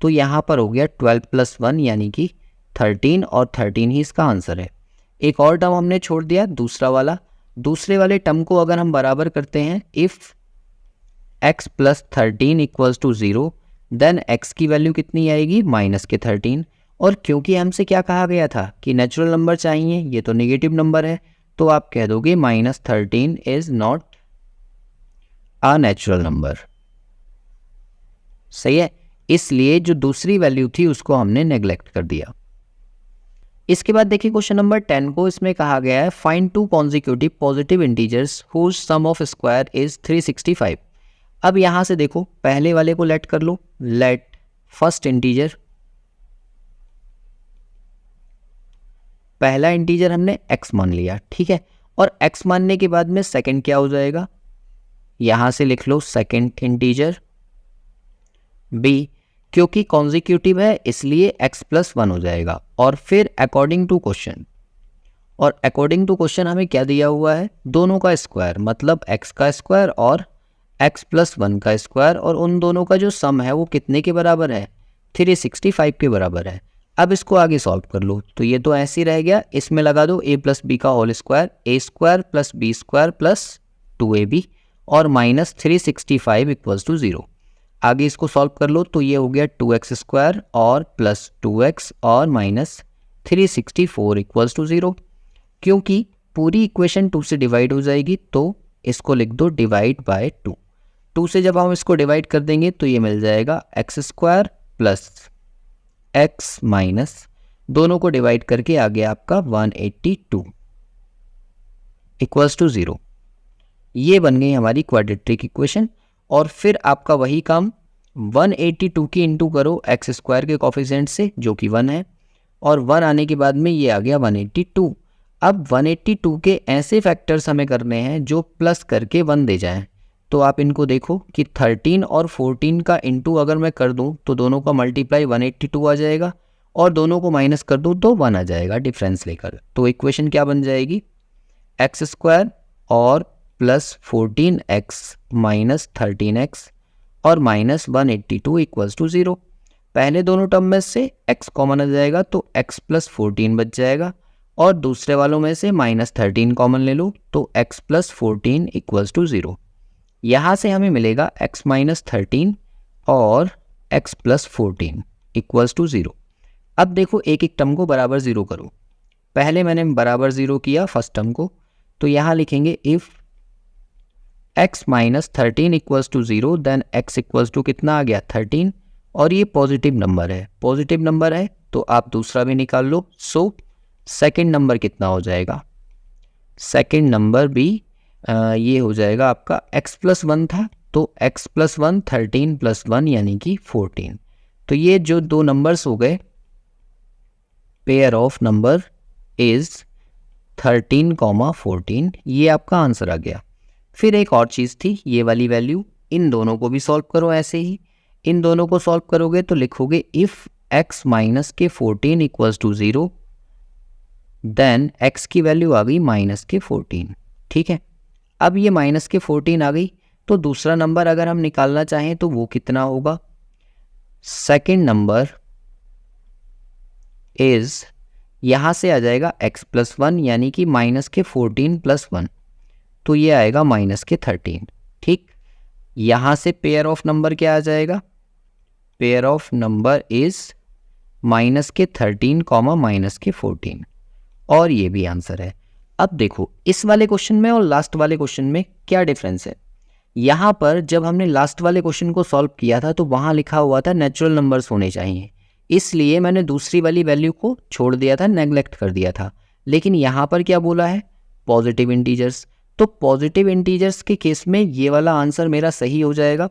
तो यहाँ पर हो गया 12 + 1 यानी कि 13, और 13 ही इसका आंसर है। एक और टर्म हमने छोड़ दिया, दूसरा वाला। दूसरे वाले टर्म को अगर हम बराबर करते हैं, इफ़ x + 13 = 0, देन x की वैल्यू कितनी आएगी, माइनस के 13। और क्योंकि हमसे क्या कहा गया था कि नेचुरल नंबर चाहिए, ये तो नेगेटिव नंबर है, तो आप कह दोगे -13 is not a natural number. सही है, इसलिए जो दूसरी वैल्यू थी उसको हमने नेग्लेक्ट कर दिया। इसके बाद देखिए क्वेश्चन नंबर 10 को, इसमें कहा गया है find 2 consecutive positive integers whose sum of square is 365। अब यहाँ से देखो पहले वाले को लेट कर लो, लेट फर्स्ट इंटीजर, पहला इंटीजर हमने x मान लिया, ठीक है, और x मानने के बाद में सेकंड क्या हो जाएगा, यहाँ से लिख लो सेकंड इंटीजर b, क्योंकि कॉन्जिक्यूटिव है इसलिए x + 1 हो जाएगा। और फिर अकॉर्डिंग टू क्वेश्चन, और अकॉर्डिंग टू क्वेश्चन हमें क्या दिया हुआ है, दोनों का स्क्वायर, मतलब x का स्क्वायर और x + 1 का स्क्वायर, और उन दोनों का जो सम है वो कितने के बराबर है, 365 के बराबर है। अब इसको आगे सॉल्व कर लो, तो ये तो ऐसे ही रह गया, इसमें लगा दो a + b का whole square, a² + b² + 2ab और माइनस 365 = 0। आगे इसको सॉल्व कर लो, तो ये हो गया 2x² और प्लस 2x और माइनस 364 = 0। क्योंकि पूरी इक्वेशन 2 से डिवाइड हो जाएगी तो इसको लिख दो डिवाइड बाय 2। 2 से जब हम इसको डिवाइड कर देंगे तो ये मिल जाएगा x square plus x minus, दोनों को डिवाइड करके आ गया आपका 182 इक्वल्स टू 0। ये बन गई हमारी क्वाड्रेटिक इक्वेशन। और फिर आपका वही काम 182 की इंटू करो एक्स स्क्वायर के कोफिशिएंट से जो कि 1 है, और 1 आने के बाद में ये आ गया 182। अब 182 के ऐसे फैक्टर्स हमें करने हैं जो प्लस करके 1 दे जाएं। तो आप इनको देखो कि 13 और 14 का इंटू अगर मैं कर दूं तो दोनों का मल्टीप्लाई 182 आ जाएगा, और दोनों को माइनस कर दूं तो 1 आ जाएगा डिफरेंस लेकर। तो इक्वेशन क्या बन जाएगी, एक्स स्क्वायर और प्लस 14x माइनस 13x और माइनस 182 इक्वल्स टू 0। पहले दोनों टर्म में से x कॉमन आ जाएगा तो x प्लस 14 बच जाएगा, और दूसरे वालों में से माइनस 13 कॉमन ले लो तो x प्लस 14 इक्वल्स टू 0। यहाँ से हमें मिलेगा x माइनस 13 और x प्लस 14 इक्वल्स टू 0। अब देखो एक एक टर्म को बराबर 0 करो। पहले मैंने बराबर 0 किया फर्स्ट टर्म को, तो यहाँ लिखेंगे if x minus 13 equals to 0 then x equals to कितना आ गया 13, और ये पॉजिटिव नंबर है। पॉजिटिव नंबर है तो आप दूसरा भी निकाल लो। सो सेकंड नंबर कितना हो जाएगा, सेकंड नंबर भी ये हो जाएगा आपका x प्लस 1 था तो x प्लस 1 13 प्लस 1 यानी कि 14। तो ये जो दो नंबर्स हो गए, पेयर ऑफ नंबर इज 13, 14, ये आपका आंसर आ गया। फिर एक और चीज़ थी ये वाली वैल्यू, इन दोनों को भी सॉल्व करो ऐसे ही। इन दोनों को सॉल्व करोगे तो लिखोगे इफ़ x माइनस के 14 इक्वल्स टू 0 देन x की वैल्यू आ गई माइनस के 14। ठीक है, अब ये माइनस के 14 आ गई तो दूसरा नंबर अगर हम निकालना चाहें तो वो कितना होगा, सेकेंड नंबर इज यहाँ से आ जाएगा x प्लस 1 यानी कि माइनस के 14 प्लस 1, तो ये आएगा माइनस के 13। ठीक, यहाँ से पेयर ऑफ नंबर क्या आ जाएगा, pair of number is minus के 13 कॉमा माइनस के 14, और ये भी आंसर है। अब देखो इस वाले क्वेश्चन में और लास्ट वाले क्वेश्चन में क्या डिफरेंस है। यहाँ पर जब हमने लास्ट वाले क्वेश्चन को सॉल्व किया था तो वहाँ लिखा हुआ था नेचुरल नंबर्स होने चाहिए, इसलिए मैंने दूसरी वाली वैल्यू को छोड़ दिया था, नेग्लेक्ट कर दिया था। लेकिन यहाँ पर क्या बोला है, पॉजिटिव इंटीजर्स, तो पॉजिटिव इंटीजर्स के केस में ये वाला आंसर मेरा सही हो जाएगा।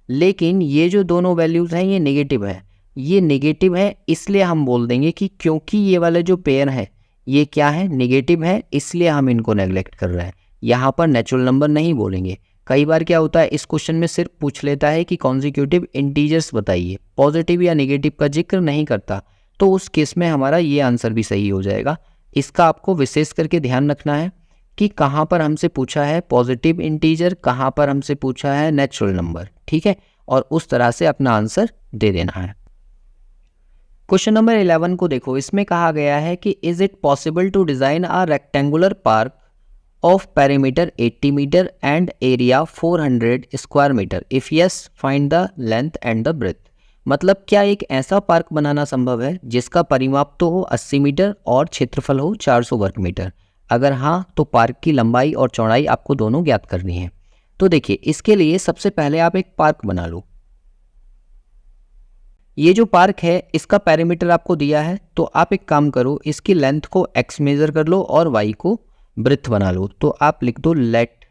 लेकिन ये जो दोनों वैल्यूज़ हैं ये नेगेटिव है, ये नेगेटिव है इसलिए हम बोल देंगे कि क्योंकि ये वाले जो पेयर है ये क्या है, नेगेटिव है, इसलिए हम इनको नेग्लेक्ट कर रहे हैं। यहाँ पर नेचुरल नंबर नहीं बोलेंगे। कई बार क्या होता है इस क्वेश्चन में सिर्फ पूछ लेता है कि कॉन्जिक्यूटिव इंटीजर्स बताइए, पॉजिटिव या नेगेटिव का जिक्र नहीं करता, तो उस केस में हमारा ये आंसर भी सही हो जाएगा। इसका आपको विशेष करके ध्यान रखना है कि कहाँ पर हमसे पूछा है पॉजिटिव इंटीजर, कहाँ पर हमसे पूछा है नेचुरल नंबर। ठीक है, और उस तरह से अपना आंसर दे देना है। क्वेश्चन नंबर 11 को देखो, इसमें कहा गया है कि is it possible to design a rectangular park of perimeter 80 metre and area 400 square metre, if yes find the length and the breadth. मतलब क्या एक ऐसा पार्क बनाना संभव है जिसका परिमाप तो हो 80 मीटर और क्षेत्रफल हो 400 वर्ग मीटर। अगर हाँ तो पार्क की लंबाई और चौड़ाई आपको दोनों ज्ञात करनी है। तो देखिए इसके लिए सबसे पहले आप एक पार्क बना लो। ये जो पार्क है इसका पेरीमीटर आपको दिया है, तो आप एक काम करो, इसकी लेंथ को x मेजर कर लो और y को ब्रेथ बना लो। तो आप लिख दो let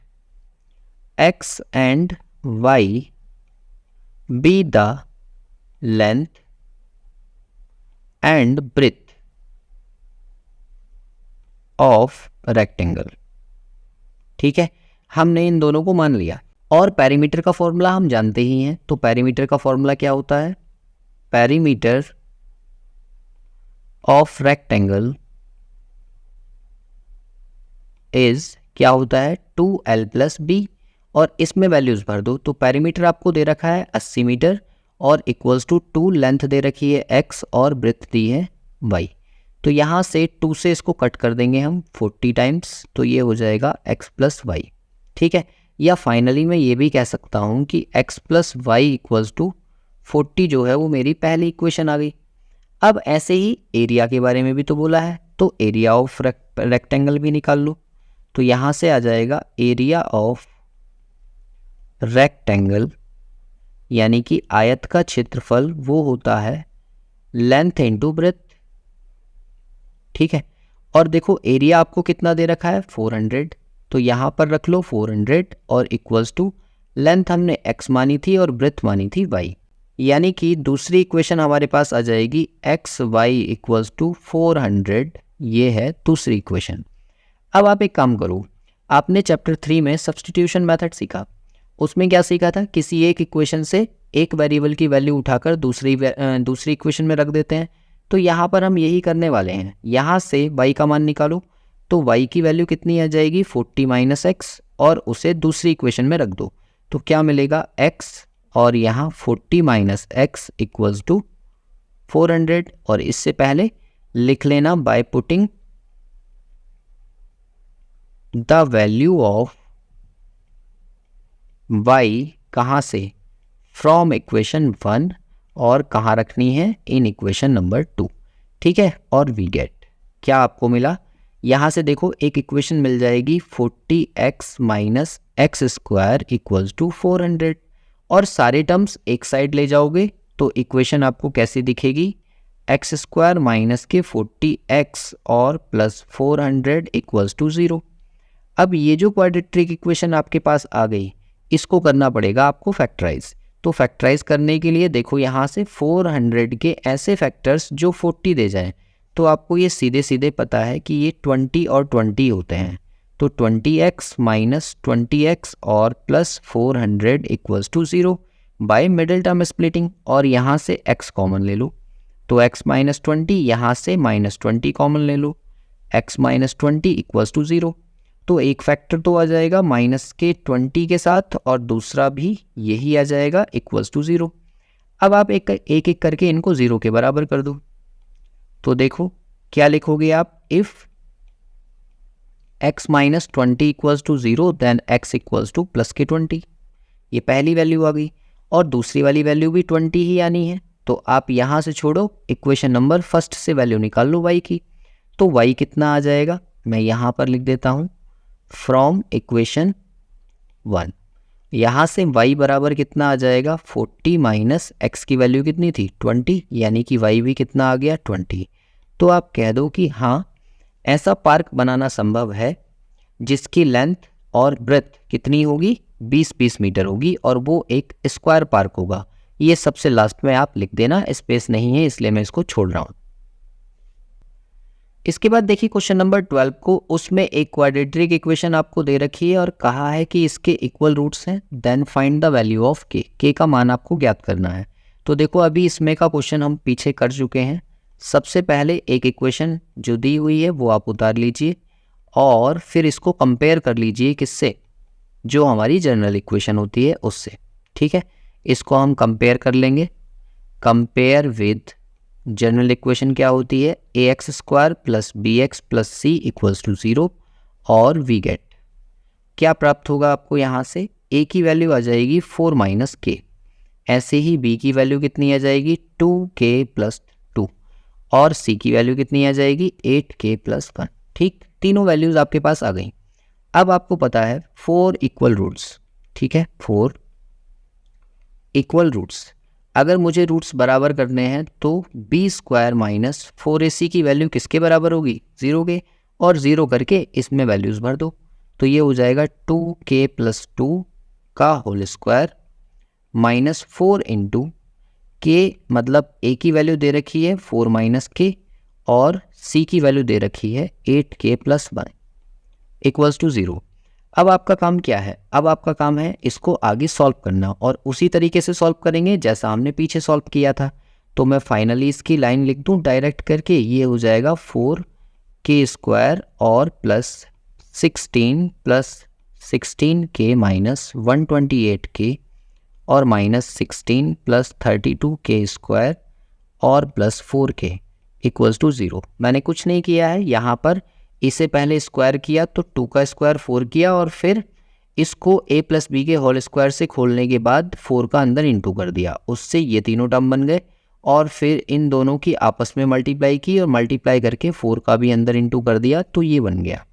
x and y be the length and breadth of rectangle. ठीक है, हमने इन दोनों को मान लिया, और पेरीमीटर का फॉर्मूला हम जानते ही हैं। तो पेरीमीटर का फॉर्मूला क्या होता है, पेरीमीटर ऑफ रेक्टेंगल इज क्या होता है 2l प्लस बी, और इसमें वैल्यूज भर दो। तो पेरीमीटर आपको दे रखा है 80 मीटर और इक्वल्स टू 2, लेंथ दे रखी है x और ब्रेथ दी है y। तो यहाँ से 2 से इसको कट कर देंगे हम 40 टाइम्स, तो ये हो जाएगा x प्लस वाई। ठीक है, या फाइनली मैं ये भी कह सकता हूँ कि x plus Y equals to 40 जो है वो मेरी पहली इक्वेशन आ गई। अब ऐसे ही एरिया के बारे में भी तो बोला है, तो एरिया ऑफ रेक्टेंगल भी निकाल लो। तो यहाँ से आ जाएगा एरिया ऑफ रेक्टेंगल, यानी कि आयत का क्षेत्रफल वो होता है लेंथ इंटू ब्रेथ। ठीक है, और देखो एरिया आपको कितना दे रखा है 400, तो यहाँ पर रख लो 400 और इक्वल्स टू लेंथ हमने x मानी थी और ब्रेथ मानी थी y, यानी कि दूसरी इक्वेशन हमारे पास आ जाएगी एक्स वाई इक्वल्स टू 400। ये है दूसरी इक्वेशन। अब आप एक काम करो, आपने चैप्टर 3 में सब्स्टिट्यूशन मेथड सीखा, उसमें क्या सीखा था, किसी एक इक्वेशन से एक वेरिएबल की वैल्यू उठाकर दूसरी इक्वेशन में रख देते हैं। तो यहाँ पर हम यही करने वाले हैं, यहाँ से y का मान निकालो, तो y की वैल्यू कितनी आ जाएगी 40 माइनस एक्स, और उसे दूसरी इक्वेशन में रख दो, तो क्या मिलेगा x, और यहाँ 40 माइनस एक्स इक्वल्स टू 400, और इससे पहले लिख लेना by putting the value of y कहाँ से, फ्रॉम इक्वेशन 1, और कहाँ रखनी है, इन इक्वेशन नंबर 2। ठीक है, और वी गेट, क्या आपको मिला, यहाँ से देखो एक इक्वेशन मिल जाएगी 40x minus x square equals to 400, और सारे टर्म्स एक साइड ले जाओगे तो इक्वेशन आपको कैसी दिखेगी, एक्स स्क्वायर माइनस के 40x और प्लस 400 इक्वल्स टू 0। अब ये जो क्वाड्रेटिक इक्वेशन आपके पास आ गई, इसको करना पड़ेगा आपको फैक्टराइज। तो फैक्टराइज करने के लिए देखो यहाँ से 400 के ऐसे फैक्टर्स जो 40 दे जाएं, तो आपको ये सीधे सीधे पता है कि ये 20 और 20 होते हैं। तो 20x माइनस 20x और plus 400 equals to 0 by middle term splitting, और यहाँ से x कॉमन ले लो, तो x माइनस 20, यहाँ से माइनस 20 कॉमन ले लो, x माइनस 20 इक्वल्स टू 0। तो एक फैक्टर तो आ जाएगा माइनस के 20 के साथ, और दूसरा भी यही आ जाएगा इक्वल्स टू 0। अब आप एक एक करके इनको 0 के बराबर कर दो, तो देखो क्या लिखोगे आप, if x minus 20 equals to 0 then x equals to plus के 20। ये पहली वैल्यू आ गई, और दूसरी वाली वैल्यू भी 20 ही आनी है, तो आप यहाँ से छोड़ो, इक्वेशन नंबर फर्स्ट से वैल्यू निकाल लो y की। तो y कितना आ जाएगा, मैं यहाँ पर लिख देता हूँ फ्रॉम इक्वेशन 1, यहाँ से y बराबर कितना आ जाएगा 40 माइनस x की वैल्यू कितनी थी 20, यानी कि y भी कितना आ गया 20। तो आप कह दो कि हाँ, ऐसा पार्क बनाना संभव है जिसकी लेंथ और ब्रेथ कितनी होगी 20-20 मीटर होगी, और वो एक स्क्वायर पार्क होगा। ये सबसे लास्ट में आप लिख देना, स्पेस नहीं है इसलिए मैं इसको छोड़ रहा हूँ। इसके बाद देखिए क्वेश्चन नंबर 12 को, उसमें एक क्वाड्रेटिक इक्वेशन आपको दे रखी है और कहा है कि इसके इक्वल रूट्स हैं, then find the value of K का मान आपको ज्ञात करना है। तो देखो अभी इसमें का क्वेश्चन हम पीछे कर चुके हैं। सबसे पहले एक इक्वेशन जो दी हुई है वो आप उतार लीजिए, और फिर इसको कंपेयर कर लीजिए किससे, जो हमारी जनरल इक्वेशन होती है उससे। ठीक है, इसको हम कंपेयर कर लेंगे। कंपेयर विद जनरल इक्वेशन क्या होती है, A X square plus B X plus C equals to 0, और वी गेट, क्या प्राप्त होगा आपको, यहाँ से ए की वैल्यू आ जाएगी 4 माइनस के, ऐसे ही बी की वैल्यू कितनी आ जाएगी 2k प्लस 2, और सी की वैल्यू कितनी आ जाएगी 8k प्लस 1। ठीक, तीनों वैल्यूज आपके पास आ गई। अब आपको पता है 4 इक्वल रूट्स। ठीक है, 4 इक्वल रूट्स, अगर मुझे रूट्स बराबर करने हैं तो बी स्क्वायर माइनस 4ac की वैल्यू किसके बराबर होगी 0 के, और 0 करके इसमें वैल्यूज़ भर दो, तो ये हो जाएगा 2k प्लस 2 का होल स्क्वायर माइनस 4 इंटू के, मतलब a की वैल्यू दे रखी है 4 माइनस के, और c की वैल्यू दे रखी है 8k प्लस 1 इक्वल्स टू 0। अब आपका काम क्या है, अब आपका काम है इसको आगे सॉल्व करना, और उसी तरीके से सॉल्व करेंगे जैसा हमने पीछे सॉल्व किया था। तो मैं फाइनली इसकी लाइन लिख दूं डायरेक्ट करके, ये हो जाएगा 4k स्क्वायर और प्लस 16 माइनस 128k और माइनस 16 प्लस 32k स्क्वायर और प्लस 4k इक्वल्स टू 0। मैंने कुछ नहीं किया है, यहाँ पर इसे पहले स्क्वायर किया तो 2 का स्क्वायर 4 किया, और फिर इसको a प्लस बी के होल स्क्वायर से खोलने के बाद 4 का अंदर इंटू कर दिया, उससे ये तीनों टर्म बन गए, और फिर इन दोनों की आपस में मल्टीप्लाई की और मल्टीप्लाई करके 4 का भी अंदर इंटू कर दिया, तो ये बन गया।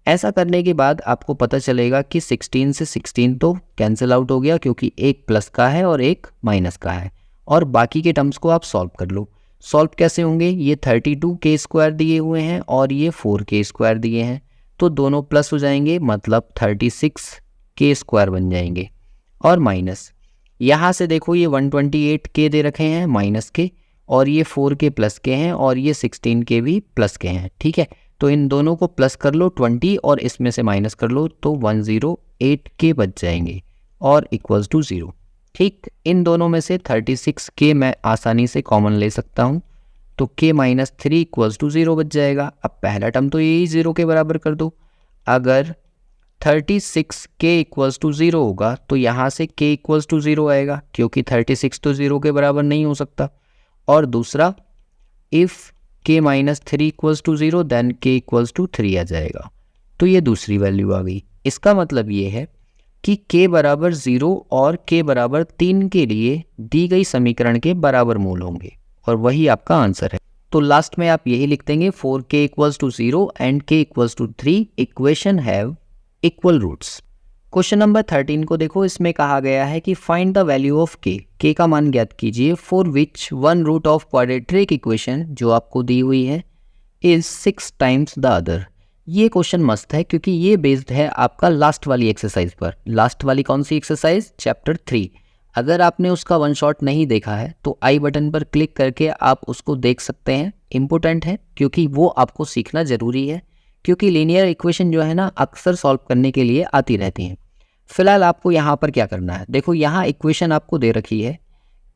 ऐसा करने के बाद आपको पता चलेगा कि 16 से 16 तो कैंसिल आउट हो गया क्योंकि एक प्लस का है और एक माइनस का है, और बाकी के टर्म्स को आप सॉल्व कर लो। सॉल्व कैसे होंगे, ये 32k² दिए हुए हैं और ये 4k² दिए हैं, तो दोनों प्लस हो जाएंगे, मतलब 36k² बन जाएंगे। और माइनस यहाँ से देखो ये 128k दे रखे हैं माइनस के, और ये 4k प्लस के हैं और ये 16k भी प्लस के हैं। ठीक है, तो इन दोनों को प्लस कर लो 20 और इसमें से माइनस कर लो तो 108k बच जाएंगे और इक्वल्स टू 0। ठीक, इन दोनों में से 36k मैं आसानी से कॉमन ले सकता हूँ, तो k माइनस 3 इक्वल्स टू 0 बच जाएगा। अब पहला टर्म तो यही 0 के बराबर कर दो। अगर 36k इक्वल्स टू 0 होगा तो यहाँ से k इक्वल्स टू 0 आएगा, क्योंकि 36 तो 0 के बराबर नहीं हो सकता। और दूसरा, if k minus 3 equals to 0 then k equals to 3 आ जाएगा, तो ये दूसरी वैल्यू आ गई। इसका मतलब ये है कि k बराबर 0 और k बराबर 3 के लिए दी गई समीकरण के बराबर मूल होंगे, और वही आपका आंसर है। तो लास्ट में आप यही लिख देंगे 4k equals to 0 and k equals to 3 equation have equal roots. Question number 13 को देखो, इसमें कहा गया है कि find the value of k का मान ज्ञात कीजिए for which one root of quadratic equation जो आपको दी हुई है इज 6 टाइम्स द अदर। ये क्वेश्चन मस्त है क्योंकि ये बेस्ड है आपका लास्ट वाली एक्सरसाइज पर। लास्ट वाली कौन सी एक्सरसाइज, चैप्टर 3। अगर आपने उसका वन शॉट नहीं देखा है तो आई बटन पर क्लिक करके आप उसको देख सकते हैं। इम्पोर्टेंट है क्योंकि वो आपको सीखना ज़रूरी है, क्योंकि लीनियर इक्वेशन जो है ना अक्सर सॉल्व करने के लिए आती रहती हैं। फिलहाल आपको यहाँ पर क्या करना है, देखो यहाँ इक्वेशन आपको दे रखी है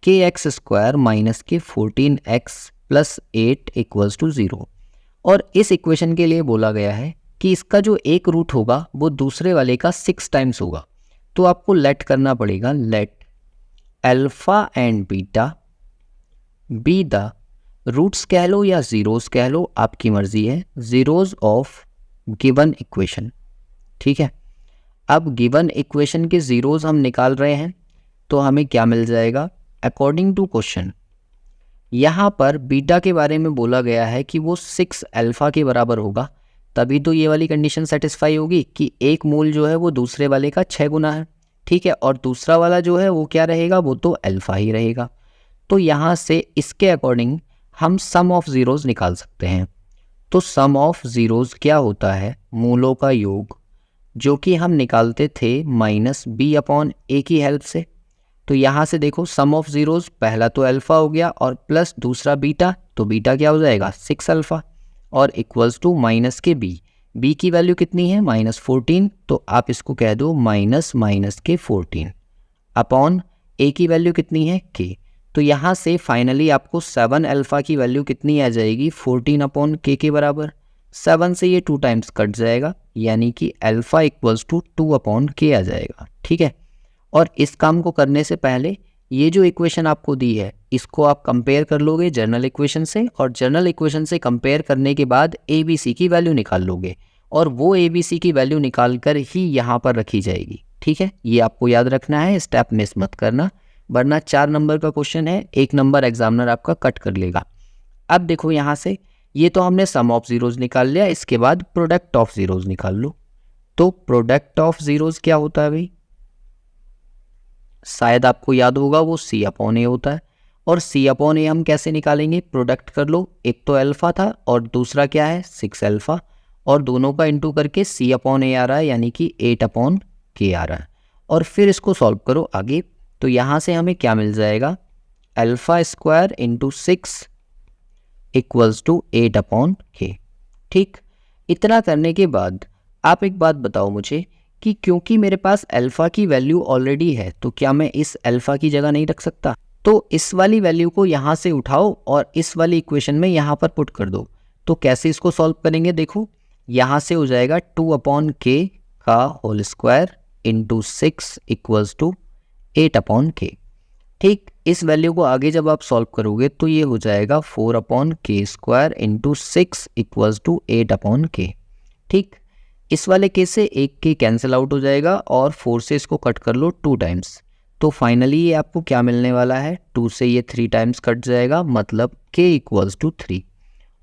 kx² माइनस के 14x प्लस 8 इक्वल्स टू 0, और इस इक्वेशन के लिए बोला गया है कि इसका जो एक रूट होगा वो दूसरे वाले का 6 टाइम्स होगा। तो आपको लेट करना पड़ेगा, let alpha and beta be the roots कह लो या ज़ीरोज़ कह लो, आपकी मर्जी है, ज़ीरोज़ ऑफ गिवन इक्वेशन। ठीक है, अब गिवन इक्वेशन के ज़ीरोज़ हम निकाल रहे हैं, तो हमें क्या मिल जाएगा, अकॉर्डिंग टू क्वेश्चन यहाँ पर बीटा के बारे में बोला गया है कि वो 6 अल्फ़ा के बराबर होगा, तभी तो ये वाली कंडीशन सेटिस्फाई होगी कि एक मूल जो है वो दूसरे वाले का 6 गुना है। ठीक है, और दूसरा वाला जो है वो क्या रहेगा, वो तो अल्फ़ा ही रहेगा। तो यहाँ से इसके अकॉर्डिंग हम सम ऑफ ज़ीरोज़ निकाल सकते हैं। तो सम ऑफ ज़ीरोज़ क्या होता है, मूलों का योग, जो कि हम निकालते थे माइनस b अपॉन a की हेल्प से। तो यहाँ से देखो सम ऑफ ज़ीरोज़, पहला तो अल्फ़ा हो गया और प्लस दूसरा बीटा, तो बीटा क्या हो जाएगा 6 अल्फ़ा, और इक्वल्स टू माइनस के b की वैल्यू कितनी है -14, तो आप इसको कह दो माइनस माइनस के 14 अपॉन a की वैल्यू कितनी है k। तो यहाँ से फाइनली आपको 7 अल्फ़ा की वैल्यू कितनी आ जाएगी 14 अपॉन k के बराबर। 7 से ये 2 टाइम्स कट जाएगा, यानी कि alpha equals to 2 upon k आ जाएगा। ठीक है, और इस काम को करने से पहले ये जो इक्वेशन आपको दी है इसको आप कंपेयर कर लोगे जर्नल इक्वेशन से, और जर्नल इक्वेशन से कंपेयर करने के बाद ABC की वैल्यू निकाल लोगे, और वो ABC की वैल्यू निकाल कर ही यहाँ पर रखी जाएगी। ठीक है, ये आपको याद रखना है, स्टेप मिस मत करना, वरना 4 नंबर का क्वेश्चन है, 1 नंबर एग्जामिनर आपका कट कर लेगा। अब देखो यहाँ से ये तो हमने सम ऑफ ज़ीरोज़ निकाल लिया, इसके बाद प्रोडक्ट ऑफ ज़ीरोज़ निकाल लो। तो प्रोडक्ट ऑफ ज़ीरोज़ क्या होता है भाई, शायद आपको याद होगा वो c अपॉन a होता है, और c अपॉन a हम कैसे निकालेंगे, प्रोडक्ट कर लो, एक तो अल्फ़ा था और दूसरा क्या है 6 अल्फ़ा, और दोनों का इंटू करके c अपॉन a आ रहा है, यानी कि 8 अपॉन k आ रहा है, और फिर इसको सॉल्व करो आगे। तो यहाँ से हमें क्या मिल जाएगा, α² into 6 equals to 8 upon k। ठीक, इतना करने के बाद आप एक बात बताओ मुझे कि क्योंकि मेरे पास अल्फ़ा की वैल्यू ऑलरेडी है, तो क्या मैं इस अल्फ़ा की जगह नहीं रख सकता? तो इस वाली वैल्यू को यहाँ से उठाओ और इस वाली इक्वेशन में यहाँ पर पुट कर दो। तो कैसे इसको सॉल्व करेंगे, देखो यहाँ से हो जाएगा 2 अपॉन k का whole square into 6 equals to 8 upon k। ठीक, इस वैल्यू को आगे जब आप सॉल्व करोगे तो ये हो जाएगा 4 upon k² into 6 equals to 8 upon k। ठीक, इस वाले k से एक k कैंसिल आउट हो जाएगा और 4 से इसको कट कर लो 2 टाइम्स, तो फाइनली ये आपको क्या मिलने वाला है, 2 से ये 3 टाइम्स कट जाएगा, मतलब k इक्वल्स टू 3।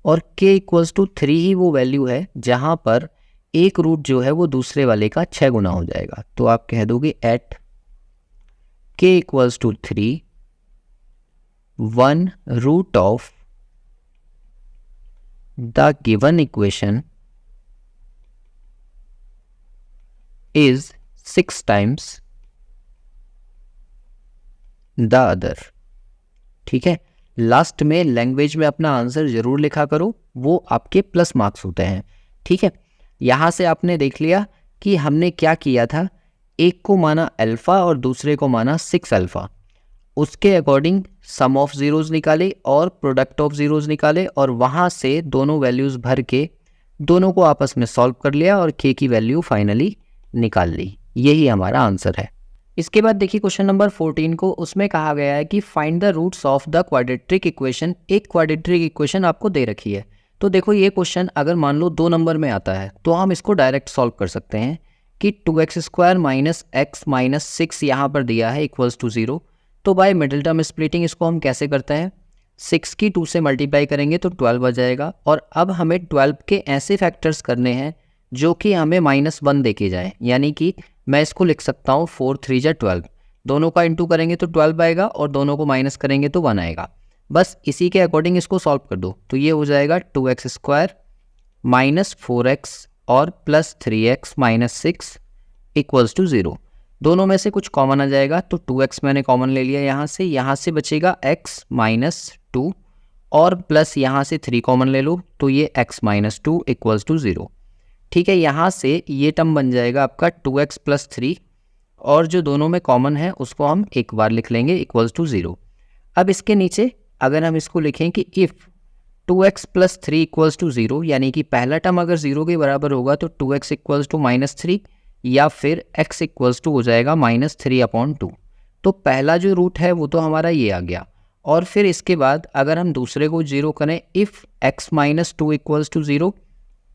और k इक्वल्स टू 3 ही वो वैल्यू है जहाँ पर एक रूट जो है वो दूसरे वाले का 6 गुना हो जाएगा। तो आप कह दोगे at k equals to 3 1 root of the given equation is 6 times the other. ठीक है, लास्ट में लैंग्वेज में अपना आंसर जरूर लिखा करो, वो आपके प्लस मार्क्स होते हैं। ठीक है, यहाँ से आपने देख लिया कि हमने क्या किया था, एक को माना अल्फ़ा और दूसरे को माना 6 अल्फ़ा, उसके अकॉर्डिंग सम ऑफ ज़ीरोज़ निकाले और प्रोडक्ट ऑफ ज़ीरोज़ निकाले और वहाँ से दोनों वैल्यूज़ भर के दोनों को आपस में सॉल्व कर लिया और k की वैल्यू फाइनली निकाल ली। यही हमारा आंसर है। इसके बाद देखिए क्वेश्चन नंबर 14 को, उसमें कहा गया है कि find the roots of the quadratic equation. एक क्वाड्रेटिक इक्वेशन आपको दे रखी है। तो देखो ये क्वेश्चन अगर मान लो 2 नंबर में आता है तो हम इसको डायरेक्ट सॉल्व कर सकते हैं कि 2x square minus x minus 6 यहाँ पर दिया है इक्वल्स टू 0। तो बाय मिडिल टर्म स्प्लिटिंग इसको हम कैसे करते हैं, 6 की 2 से मल्टीप्लाई करेंगे तो 12 आ जाएगा। और अब हमें 12 के ऐसे फैक्टर्स करने हैं जो कि हमें -1 दे के जाए, यानी कि मैं इसको लिख सकता हूँ 4 3 जा 12, दोनों का इंटू करेंगे तो 12 आएगा और दोनों को माइनस करेंगे तो 1 आएगा। बस इसी के अकॉर्डिंग इसको सॉल्व कर दो। तो ये हो जाएगा 2x स्क्वायर माइनस 4x और plus 3x minus 6 equals to 0। दोनों में से कुछ कॉमन आ जाएगा तो 2x मैंने कॉमन ले लिया, यहाँ से बचेगा x माइनस 2 और प्लस यहाँ से 3 कॉमन ले लो तो ये x माइनस 2 इक्वल्स टू 0। ठीक है, यहाँ से ये टर्म बन जाएगा आपका 2x प्लस 3 और जो दोनों में कॉमन है उसको हम एक बार लिख लेंगे इक्वल्स टू 0। अब इसके नीचे अगर हम इसको लिखें कि if 2x plus 3 equals to 0, यानी कि पहला टर्म अगर 0 के बराबर होगा तो 2x इक्वल्स टू -3 या फिर x इक्वल्स टू हो जाएगा -3/2। तो पहला जो रूट है वो तो हमारा ये आ गया। और फिर इसके बाद अगर हम दूसरे को 0 करें, if x minus 2 equals to 0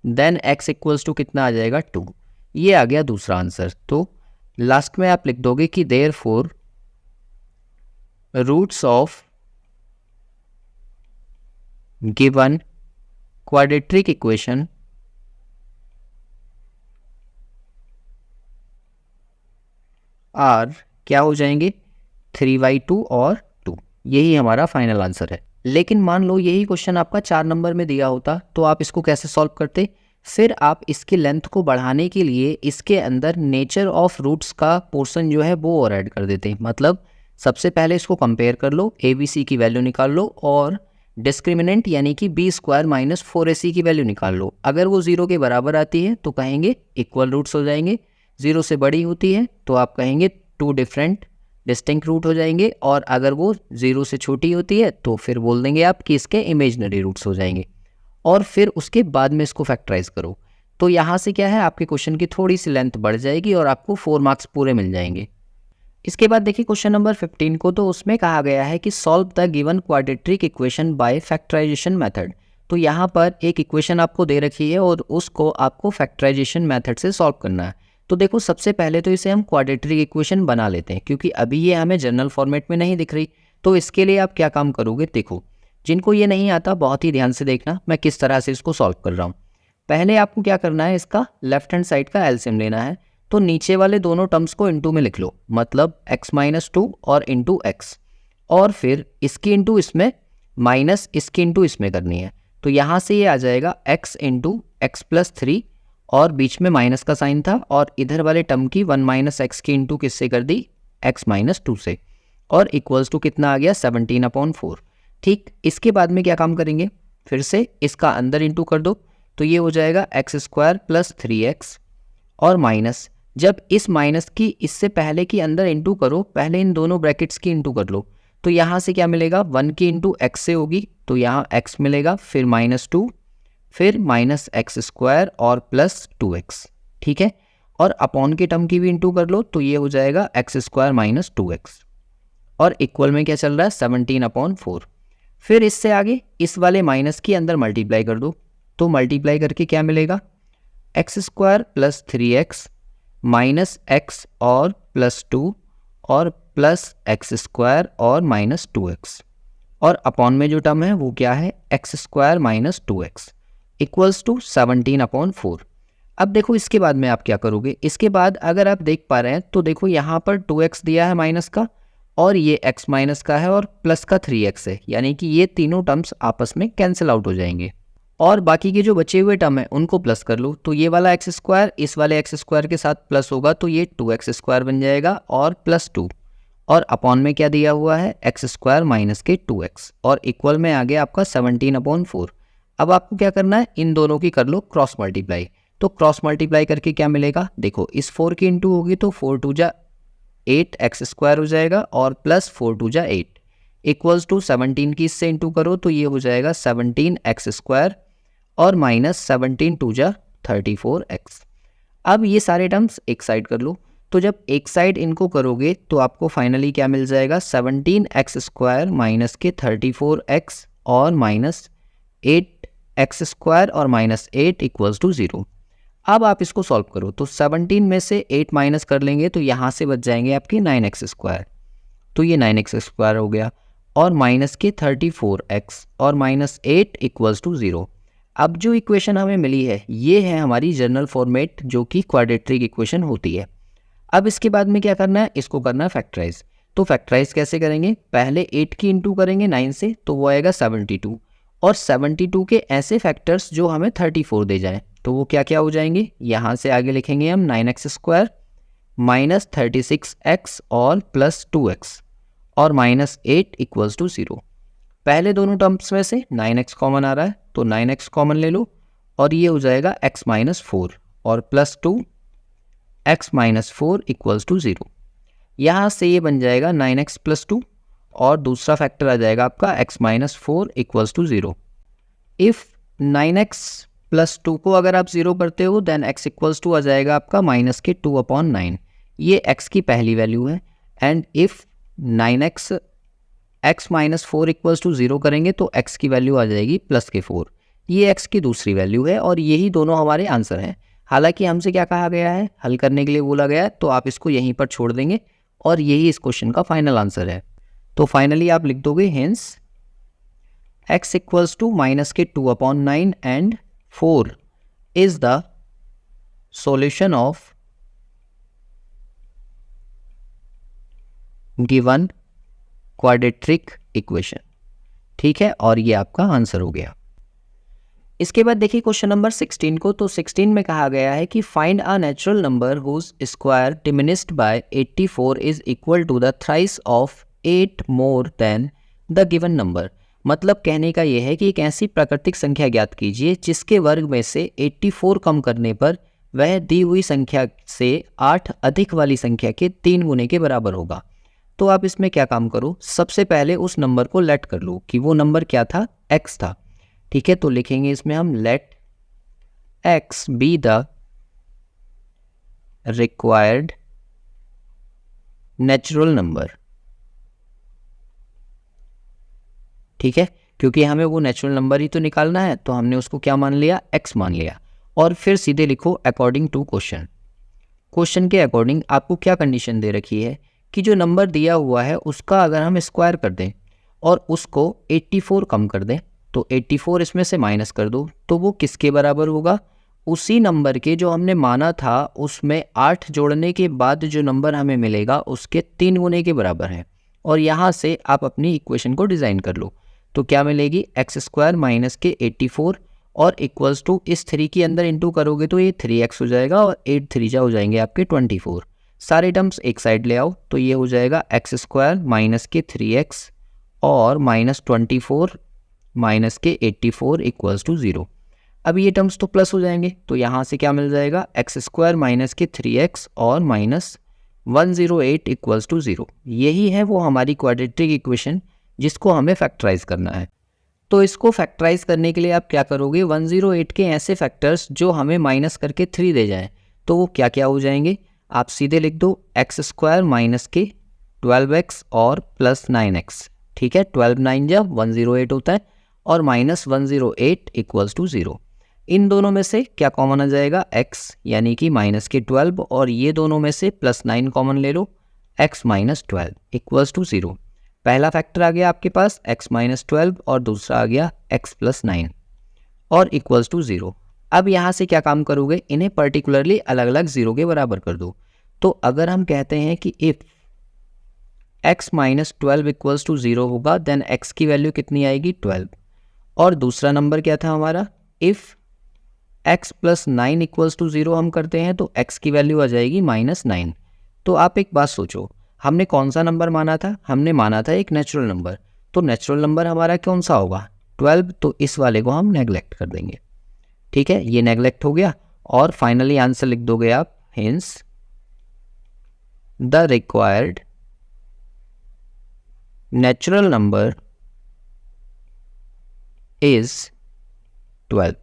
then x equals to कितना आ जाएगा 2। ये आ गया दूसरा आंसर। तो लास्ट में आप लिख दोगे कि therefore roots of given quadratic equation are क्या हो जाएंगे 3/2 और 2। यही हमारा फाइनल आंसर है। लेकिन मान लो यही क्वेश्चन आपका 4 नंबर में दिया होता तो आप इसको कैसे सॉल्व करते, फिर आप इसके लेंथ को बढ़ाने के लिए इसके अंदर नेचर ऑफ रूट्स का पोर्शन जो है वो और ऐड कर देते। मतलब सबसे पहले इसको कंपेयर कर लो, ABC की वैल्यू निकाल लो और डिस्क्रिमिनेंट यानी कि b स्क्वायर माइनस 4ac की वैल्यू निकाल लो। अगर वो 0 के बराबर आती है तो कहेंगे इक्वल रूट्स हो जाएंगे, 0 से बड़ी होती है तो आप कहेंगे 2 डिफरेंट डिस्टिंक्ट रूट हो जाएंगे, और अगर वो 0 से छोटी होती है तो फिर बोल देंगे आप कि इसके इमेजिनरी रूट्स हो जाएंगे। और फिर उसके बाद में इसको फैक्टराइज करो तो यहाँ से क्या है, आपके क्वेश्चन की थोड़ी सी लेंथ बढ़ जाएगी और आपको 4 मार्क्स पूरे मिल जाएंगे। इसके बाद देखिए क्वेश्चन नंबर 15 को, तो उसमें कहा गया है कि solve the given quadratic equation by factorisation method. तो यहाँ पर एक इक्वेशन आपको दे रखी है और उसको आपको फैक्टराइजेशन मेथड से सॉल्व करना है। तो देखो सबसे पहले तो इसे हम क्वाड्रेटिक इक्वेशन बना लेते हैं, क्योंकि अभी ये हमें जनरल फॉर्मेट में नहीं दिख रही। तो इसके लिए आप क्या काम करोगे, देखो जिनको ये नहीं आता बहुत ही ध्यान से देखना मैं किस तरह से इसको सॉल्व कर रहा हूँ। पहले आपको क्या करना है, इसका लेफ्ट हैंड साइड का एलसीएम लेना है। तो नीचे वाले दोनों टर्म्स को इनटू में लिख लो, मतलब x माइनस 2 और इंटू x, और फिर इसकी इंटू इसमें माइनस इसकी इंटू इसमें करनी है। तो यहाँ से ये आ जाएगा x इंटू एक्स प्लस 3 और बीच में माइनस का साइन था, और इधर वाले टर्म की 1 माइनस एक्स की इंटू किससे कर दी, x माइनस 2 से, और इक्वल्स टू कितना आ गया 17/4। ठीक, इसके बाद में क्या काम करेंगे, फिर से इसका अंदर इंटू कर दो तो ये हो जाएगा x स्क्वायर प्लस 3x, और माइनस जब इस माइनस की इससे पहले की अंदर इंटू करो, पहले इन दोनों ब्रैकेट्स की इंटू कर लो। तो यहाँ से क्या मिलेगा, 1 की इंटू एक्स से होगी तो यहाँ x मिलेगा, फिर -2, फिर माइनस एक्स स्क्वायर और प्लस 2x। ठीक है, और अपॉन के टर्म की भी इंटू कर लो तो ये हो जाएगा x स्क्वायर माइनस 2x, और इक्वल में क्या चल रहा है 17/4। फिर इससे आगे इस वाले माइनस की अंदर मल्टीप्लाई कर दो, तो मल्टीप्लाई करके क्या मिलेगा, x square plus 3x minus x और प्लस 2 और प्लस एक्स स्क्वायर और माइनस 2x, और अपॉन में जो टर्म है वो क्या है, x square minus 2x equals to 17/4। अब देखो इसके बाद में आप क्या करोगे, इसके बाद अगर आप देख पा रहे हैं तो देखो यहाँ पर 2x दिया है माइनस का, और ये x माइनस का है, और प्लस का 3x है, यानी कि ये तीनों टर्म्स आपस में कैंसिल आउट हो जाएंगे और बाकी के जो बचे हुए टर्म है उनको प्लस कर लो। तो ये वाला एक्स स्क्वायर इस वाले एक्स स्क्वायर के साथ प्लस होगा तो ये 2x स्क्वायर बन जाएगा और प्लस 2, और अपॉन में क्या दिया हुआ है एक्स स्क्वायर माइनस के 2x, और इक्वल में आ गया आपका 17/4। अब आपको क्या करना है, इन दोनों की कर लो क्रॉस मल्टीप्लाई। तो क्रॉस मल्टीप्लाई करके क्या मिलेगा, देखो इस 4 की इंटू होगी तो 4 2 जा 8 एक्स स्क्वायर हो जाएगा, और प्लस 4 2 जा 8 इक्वल्स टू 17 की इससे इंटू करो तो ये हो जाएगा 17 एक्स स्क्वायर, और माइनस 17 2 जा 34x। अब ये सारे टर्म्स एक साइड कर लो। तो जब एक साइड इनको करोगे तो आपको फाइनली क्या मिल जाएगा, 17 एक्स स्क्वायर माइनस के 34x और माइनस 8 एक्स स्क्वायर और माइनस 8 इक्वल्स टू 0। अब आप इसको सॉल्व करो तो 17 में से 8 माइनस कर लेंगे तो यहाँ से बच जाएंगे आपके 9x स्क्वायर, तो ये 9x स्क्वायर हो गया, और माइनस के 34x और माइनस 8 इक्वल्स टू 0। अब जो इक्वेशन हमें मिली है ये है हमारी जनरल फॉर्मेट जो कि क्वाड्रेटिक इक्वेशन होती है। अब इसके बाद में क्या करना है, इसको करना है फैक्टराइज। तो फैक्टराइज कैसे करेंगे, पहले 8 की इंटू करेंगे 9 से तो वो आएगा 72, और 72 के ऐसे फैक्टर्स जो हमें 34 दे जाएं तो वो क्या क्या हो जाएंगे, यहाँ से आगे लिखेंगे हम 9x स्क्वायर माइनस 36x और प्लस 2x और माइनस 8 इक्वल्स टू 0। पहले दोनों टर्म्स में से 9x कॉमन आ रहा है तो 9x कॉमन ले लो, और ये हो जाएगा x माइनस 4 और plus 2 x minus 4 equals to 0। यहाँ से ये बन जाएगा 9x प्लस 2, और दूसरा फैक्टर आ जाएगा आपका x minus 4 equals to 0। If 9x plus 2 को अगर आप 0 करते हो देन x इक्वल्स टू आ जाएगा आपका माइनस के 2/9, ये x की पहली वैल्यू है। And if 9x x minus 4 equals to 0 करेंगे तो x की वैल्यू आ जाएगी प्लस के 4, ये x की दूसरी वैल्यू है, और यही दोनों हमारे आंसर हैं। हालांकि हमसे क्या कहा गया है, हल करने के लिए बोला गया है, तो आप इसको यहीं पर छोड़ देंगे और यही इस क्वेश्चन का फाइनल आंसर है। तो फाइनली आप लिख दोगे hence x equals to minus के 2/9 and 4 is the solution of given quadratic equation. ठीक है, और ये आपका आंसर हो गया। इसके बाद देखिए क्वेश्चन नंबर 16 को। तो 16 में कहा गया है कि find a natural number whose square diminished by 84 is equal to the thrice of 8 more than the given number. मतलब कहने का यह है कि एक ऐसी प्राकृतिक संख्या ज्ञात कीजिए जिसके वर्ग में से 84 कम करने पर वह दी हुई संख्या से 8 अधिक वाली संख्या के 3 गुने के बराबर होगा। तो आप इसमें क्या काम करो, सबसे पहले उस नंबर को लेट कर लो कि वो नंबर क्या था, x था। ठीक है, तो लिखेंगे इसमें हम let x be the required natural number. ठीक है, क्योंकि हमें वो नेचुरल नंबर ही तो निकालना है तो हमने उसको क्या मान लिया, x मान लिया। और फिर सीधे लिखो अकॉर्डिंग टू क्वेश्चन। क्वेश्चन के अकॉर्डिंग आपको क्या कंडीशन दे रखी है कि जो नंबर दिया हुआ है उसका अगर हम स्क्वायर कर दें और उसको 84 कम कर दें तो 84 इसमें से माइनस कर दो तो वो किसके बराबर होगा, उसी नंबर के जो हमने माना था उसमें 8 जोड़ने के बाद जो नंबर हमें मिलेगा उसके 3 गुने के बराबर है। और यहाँ से आप अपनी इक्वेशन को डिज़ाइन कर लो। तो क्या मिलेगी, एक्स स्क्वायर माइनस के 84 और इक्वल्स टू इस 3 के अंदर इंटू करोगे तो ये 3x हो जाएगा और 8 3 जा हो जाएंगे आपके 24। सारे टर्म्स एक साइड ले आओ तो ये हो जाएगा एक्स स्क्वायर माइनस के 3x और माइनस 24 माइनस के 84 इक्वल्स टू 0। अब ये टर्म्स तो प्लस हो जाएंगे तो यहाँ से क्या मिल जाएगा, एक्स स्क्वायर माइनस के 3x और माइनस 108 इक्वल्स टू 0। यही है वो हमारी क्वाड्रेटिक इक्वेशन जिसको हमें फैक्टराइज करना है। तो इसको फैक्टराइज करने के लिए आप क्या करोगे, 108 के ऐसे फैक्टर्स जो हमें माइनस करके 3 दे जाएं तो वो क्या क्या हो जाएंगे, आप सीधे लिख दो एक्स स्क्वायर माइनस के 12x और प्लस 9x। ठीक है, 12 9 जा 108 होता है और माइनस 108 इक्वल्स टू 0। इन दोनों में से क्या कॉमन आ जाएगा, x यानी कि माइनस के 12 और ये दोनों में से प्लस 9 कॉमन ले लो, x माइनस 12 इक्वल्स टू 0। पहला फैक्टर आ गया आपके पास x माइनस 12 और दूसरा आ गया x प्लस 9 और इक्वल्स टू 0। अब यहाँ से क्या काम करोगे, इन्हें पर्टिकुलरली अलग अलग जीरो के बराबर कर दो। तो अगर हम कहते हैं कि if x minus 12 equals to 0 होगा देन x की वैल्यू कितनी आएगी 12। और दूसरा नंबर क्या था हमारा, if x plus 9 equals to 0 हम करते हैं तो x की वैल्यू आ जाएगी -9। तो आप एक बात सोचो, हमने कौन सा नंबर माना था, हमने माना था एक नेचुरल नंबर। तो नेचुरल नंबर हमारा कौन सा होगा 12, तो इस वाले को हम नेगलेक्ट कर देंगे। ठीक है, ये नेगलेक्ट हो गया और फाइनली आंसर लिख दोगे आप, hints the required natural number is 12,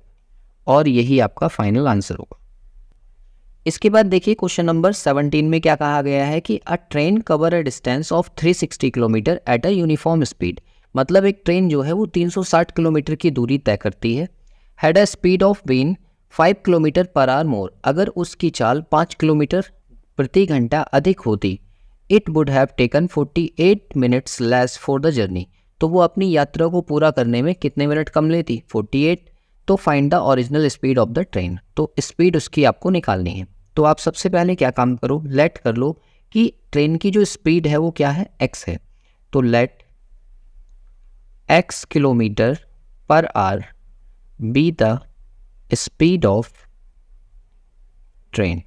और यही आपका फाइनल आंसर होगा। इसके बाद देखिए क्वेश्चन नंबर 17 में क्या कहा गया है कि अ train cover a distance of 360 kilometre at a uniform speed. मतलब एक ट्रेन जो है वो 360 किलोमीटर की दूरी तय करती है। Had a speed of been 5 kilometre per hour more. अगर उसकी चाल 5 किलोमीटर प्रति घंटा अधिक होती, it would have taken 48 minutes less for the journey. तो वो अपनी यात्रा को पूरा करने में कितने मिनट कम लेती, 48। तो find the original speed of the train. तो स्पीड उसकी आपको निकालनी है। तो आप सबसे पहले क्या काम करो, लेट कर लो कि ट्रेन की जो स्पीड है वो क्या है, x है। तो let x kilometre per hour be the speed of train.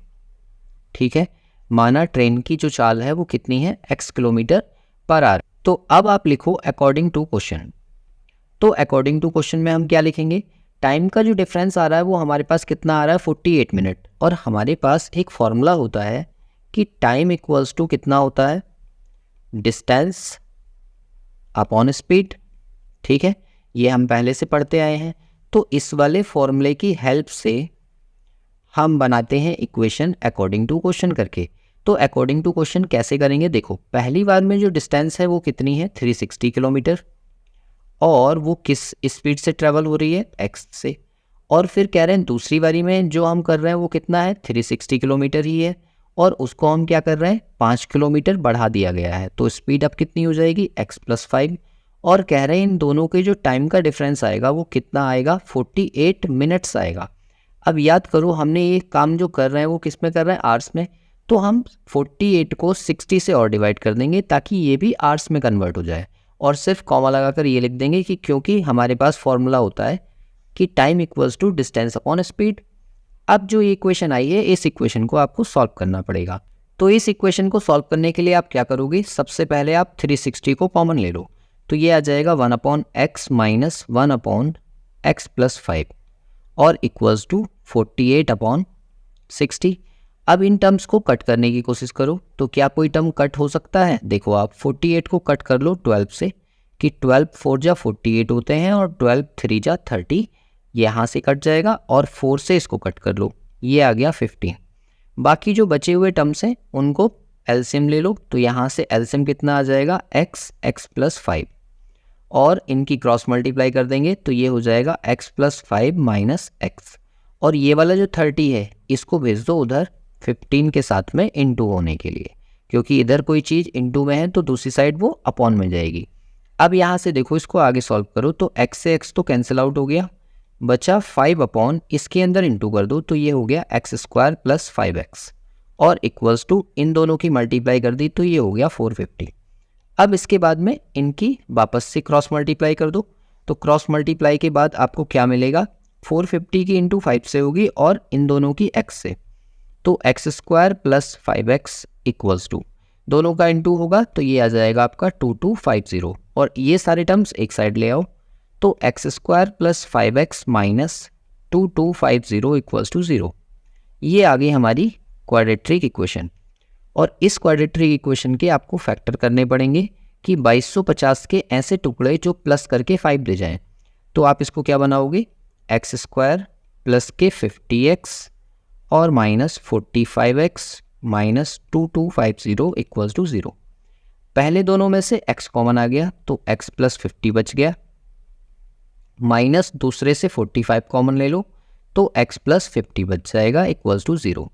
ठीक है, माना ट्रेन की जो चाल है वो कितनी है, x किलोमीटर पर आवर। तो अब आप लिखो अकॉर्डिंग टू क्वेश्चन। तो अकॉर्डिंग टू क्वेश्चन में हम क्या लिखेंगे, टाइम का जो डिफरेंस आ रहा है वो हमारे पास कितना आ रहा है 48 मिनट। और हमारे पास एक फॉर्मूला होता है कि टाइम इक्वल्स टू कितना होता है, डिस्टेंस अपॉन स्पीड। ठीक है, ये हम पहले से पढ़ते आए हैं। तो इस वाले फॉर्मूले की हेल्प से हम बनाते हैं इक्वेशन अकॉर्डिंग टू क्वेश्चन करके। तो अकॉर्डिंग टू क्वेश्चन कैसे करेंगे, देखो पहली बार में जो डिस्टेंस है वो कितनी है 360 किलोमीटर, और वो किस स्पीड से ट्रेवल हो रही है, x से। और फिर कह रहे हैं दूसरी बारी में जो हम कर रहे हैं वो कितना है 360 किलोमीटर ही है, और उसको हम क्या कर रहे हैं 5 किलोमीटर बढ़ा दिया गया है। तो स्पीड अब कितनी हो जाएगी x प्लस 5। और कह रहे हैं इन दोनों के जो टाइम का डिफरेंस आएगा वो कितना आएगा 48 मिनट्स आएगा। अब याद करो हमने ये काम जो कर रहे हैं वो किस में कर रहे हैं, आवर्स में। तो हम 48 को 60 से और डिवाइड कर देंगे ताकि ये भी आवर्स में कन्वर्ट हो जाए, और सिर्फ कॉमा लगाकर ये लिख देंगे कि क्योंकि हमारे पास फॉर्मूला होता है कि time equals to distance upon speed. अब जो ये इक्वेशन आई है इस इक्वेशन को आपको सॉल्व करना पड़ेगा। तो इस इक्वेशन को सॉल्व करने के लिए आप क्या करोगे, सबसे पहले आप 360 को कॉमन ले लो। तो ये आ जाएगा 1/x माइनस 1/x प्लस 5 और इक्वल्स टू 48/60। अब इन टर्म्स को कट करने की कोशिश करो। तो क्या कोई टर्म कट हो सकता है, देखो आप 48 को कट कर लो 12 से, कि 12 4 जा 48 होते हैं और 12 3 जा 30, यहाँ से कट जाएगा, और 4 से इसको कट कर लो, ये आ गया 15। बाकी जो बचे हुए टर्म्स हैं उनको एलसीएम ले लो। तो यहाँ से एलसीएम कितना आ जाएगा x प्लस 5, और इनकी क्रॉस मल्टीप्लाई कर देंगे तो ये हो जाएगा x प्लस 5 माइनस x। और ये वाला जो 30 है इसको भेज दो उधर 15 के साथ में इनटू होने के लिए, क्योंकि इधर कोई चीज़ इनटू में है तो दूसरी साइड वो अपॉन में जाएगी। अब यहाँ से देखो इसको आगे सॉल्व करो तो x से x तो कैंसिल आउट हो गया, बचा 5 अपॉन इसके अंदर इनटू कर दो तो ये हो गया x स्क्वायर प्लस 5x, और इक्वल्स टू इन दोनों की मल्टीप्लाई कर दी तो ये हो गया 450। अब इसके बाद में इनकी वापस से क्रॉस मल्टीप्लाई कर दो। तो क्रॉस मल्टीप्लाई के बाद आपको क्या मिलेगा, 450 की इंटू 5 से होगी और इन दोनों की x से, तो x square plus 5x equals to दोनों का इंटू होगा तो ये आ जाएगा आपका 2250, और ये सारे टर्म्स एक साइड ले आओ। तो x square plus 5x minus 2250 equals to 0। ये आ गई हमारी क्वाड्रेटिक इक्वेशन, और इस क्वाड्रेटिक इक्वेशन के आपको फैक्टर करने पड़ेंगे कि 2250 के ऐसे टुकड़े जो प्लस करके 5 दे जाएं। तो आप इसको क्या बनाओगे, x स्क्वायर प्लस के 50x और minus 45x minus 2250 equals to 0। पहले दोनों में से x कॉमन आ गया तो x प्लस 50 बच गया, माइनस दूसरे से 45 कॉमन ले लो तो x प्लस 50 बच जाएगा इक्वल्स टू 0।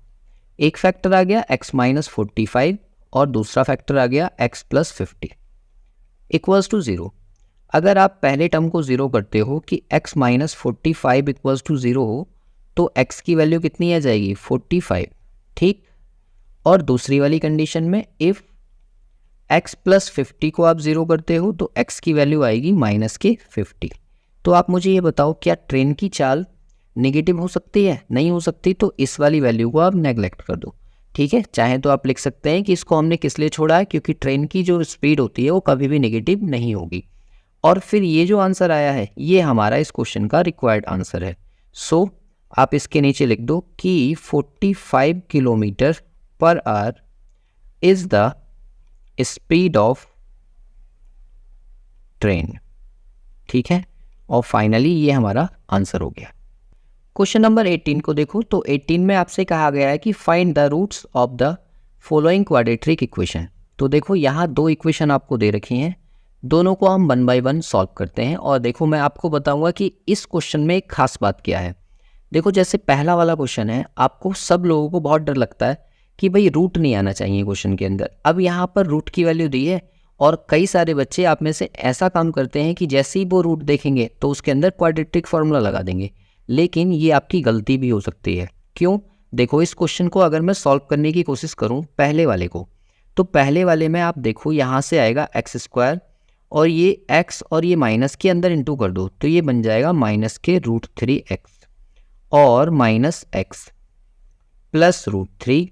एक फैक्टर आ गया x माइनस 45 और दूसरा फैक्टर आ गया x प्लस 50 इक्वल्स टू 0। अगर आप पहले टर्म को 0 करते हो कि x माइनस 45 इक्वल्स टू 0 हो, तो x की वैल्यू कितनी आ जाएगी 45, ठीक। और दूसरी वाली कंडीशन में इफ़ x प्लस 50 को आप 0 करते हो तो x की वैल्यू आएगी माइनस के 50। तो आप मुझे ये बताओ क्या ट्रेन की चाल नेगेटिव हो सकती है? नहीं हो सकती, तो इस वाली वैल्यू को आप नेगलेक्ट कर दो, ठीक है। चाहे तो आप लिख सकते हैं कि इसको हमने किस लिए छोड़ा है, क्योंकि ट्रेन की जो स्पीड होती है वो कभी भी नेगेटिव नहीं होगी। और फिर ये जो आंसर आया है ये हमारा इस क्वेश्चन का रिक्वायर्ड आंसर है। सो आप इसके नीचे लिख दो कि 45 kilometre per our is the speed of train, ठीक है। और फाइनली ये हमारा आंसर हो गया। क्वेश्चन नंबर 18 को देखो, तो 18 में आपसे कहा गया है कि find the roots of the following quadratic equation. तो देखो यहाँ दो इक्वेशन आपको दे रखी हैं, दोनों को हम 1 बाय 1 सॉल्व करते हैं। और देखो मैं आपको बताऊंगा कि इस क्वेश्चन में एक खास बात क्या है। देखो जैसे पहला वाला क्वेश्चन है, आपको सब लोगों को बहुत डर लगता है कि भाई रूट नहीं आना चाहिए क्वेश्चन के अंदर। अब यहाँ पर रूट की वैल्यू दी है और कई सारे बच्चे आप में से ऐसा काम करते हैं कि जैसे ही वो रूट देखेंगे तो उसके अंदर क्वाड्रेटिक फॉर्मूला लगा देंगे, लेकिन ये आपकी गलती भी हो सकती है। क्यों? देखो इस क्वेश्चन को अगर मैं सॉल्व करने की कोशिश करूँ पहले वाले को, तो पहले वाले में आप देखो यहाँ से आएगा एक्स स्क्वायर और ये x और ये माइनस के अंदर इंटू कर दो तो ये बन जाएगा माइनस के √3x और minus x plus √3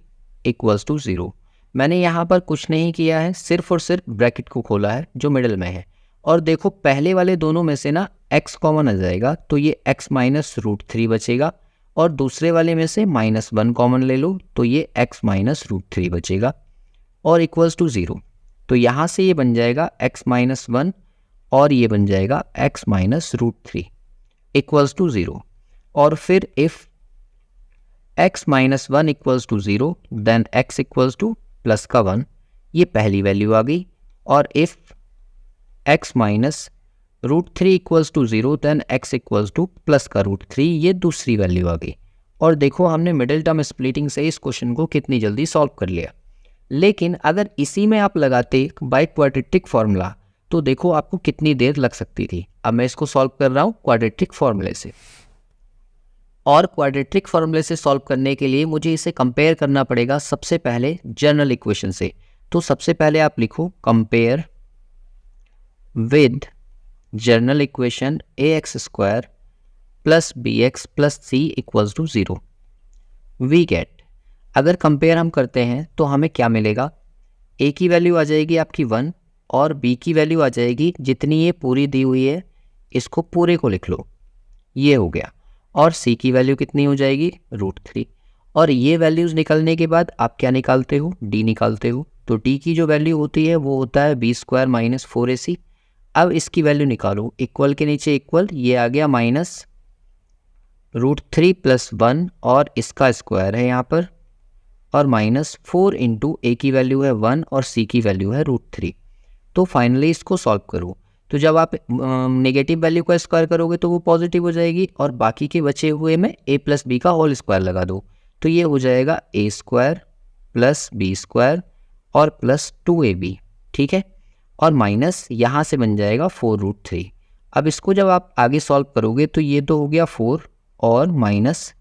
equals to 0। मैंने यहाँ पर कुछ नहीं किया है, सिर्फ और सिर्फ ब्रैकेट को खोला है जो मिडिल में है। और देखो पहले वाले दोनों में से ना x कॉमन आ जाएगा तो ये x माइनस √3 बचेगा, और दूसरे वाले में से -1 कॉमन ले लो तो ये x माइनस √3 बचेगा और इक्वल्स टू 0। तो यहाँ से ये बन जाएगा x माइनस 1 और ये बन जाएगा x माइनस √3 इक्वल्स टू 0। और फिर if x minus 1 equals to 0 then x equals to plus का 1, ये पहली वैल्यू आ गई। और if x minus √3 equals to 0 then x equals to plus का √3, ये दूसरी वैल्यू आ गई। और देखो हमने मिडिल टर्म स्प्लिटिंग से इस क्वेश्चन को कितनी जल्दी सॉल्व कर लिया। लेकिन अगर इसी में आप लगाते बाय क्वाड्रेटिक फॉर्मूला तो देखो आपको कितनी देर लग सकती थी। अब मैं इसको सॉल्व कर रहा हूँ क्वाड्रेटिक फॉर्मूले से, और क्वाड्रेटिक फॉर्मूले से सॉल्व करने के लिए मुझे इसे कंपेयर करना पड़ेगा सबसे पहले जनरल इक्वेशन से। तो सबसे पहले आप लिखो compare with general equation ax² plus bx plus c equals to 0। We get, अगर कंपेयर हम करते हैं तो हमें क्या मिलेगा, a की वैल्यू आ जाएगी आपकी 1 और b की वैल्यू आ जाएगी जितनी ये पूरी दी हुई है, इसको पूरे को लिख लो, ये हो गया। और c की वैल्यू कितनी हो जाएगी √3। और ये वैल्यूज़ निकलने के बाद आप क्या निकालते हो, d निकालते हो। तो d की जो वैल्यू होती है वो होता है b² माइनस 4ac। अब इसकी वैल्यू निकालो, इक्वल के नीचे इक्वल, ये आ गया माइनस √3 प्लस 1 और इसका स्क्वायर है यहाँ पर, और माइनस 4 इंटू ए की वैल्यू है 1 और सी की वैल्यू है √3। तो फाइनली इसको सॉल्व करो, तो जब आप नेगेटिव वैल्यू का स्क्वायर करोगे तो वो पॉजिटिव हो जाएगी, और बाकी के बचे हुए में a प्लस बी का होल स्क्वायर लगा दो तो ये हो जाएगा a² प्लस b² और प्लस 2ab, ठीक है। और माइनस यहाँ से बन जाएगा 4√3। अब इसको जब आप आगे सॉल्व करोगे तो ये तो हो गया 4 और माइनस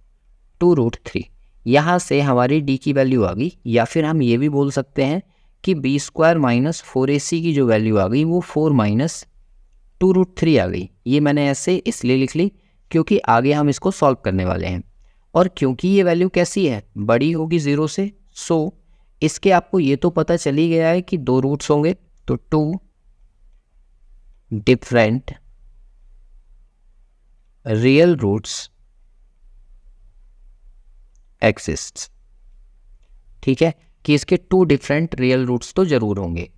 2√3, यहाँ से हमारी d की वैल्यू आ गई। या फिर हम ये भी बोल सकते हैं कि b² माइनस 4ac की जो वैल्यू आ गई वो 4 माइनस 2√3 आ गई। ये मैंने ऐसे इसलिए लिख ली क्योंकि आगे हम इसको सॉल्व करने वाले हैं, और क्योंकि ये वैल्यू कैसी है, बड़ी होगी 0 से। सो इसके आपको ये तो पता चल ही गया है कि 2 रूट्स होंगे, तो 2 डिफरेंट रियल रूट्स एक्सिस्ट, ठीक है, कि इसके 2 डिफरेंट रियल रूट्स तो जरूर होंगे।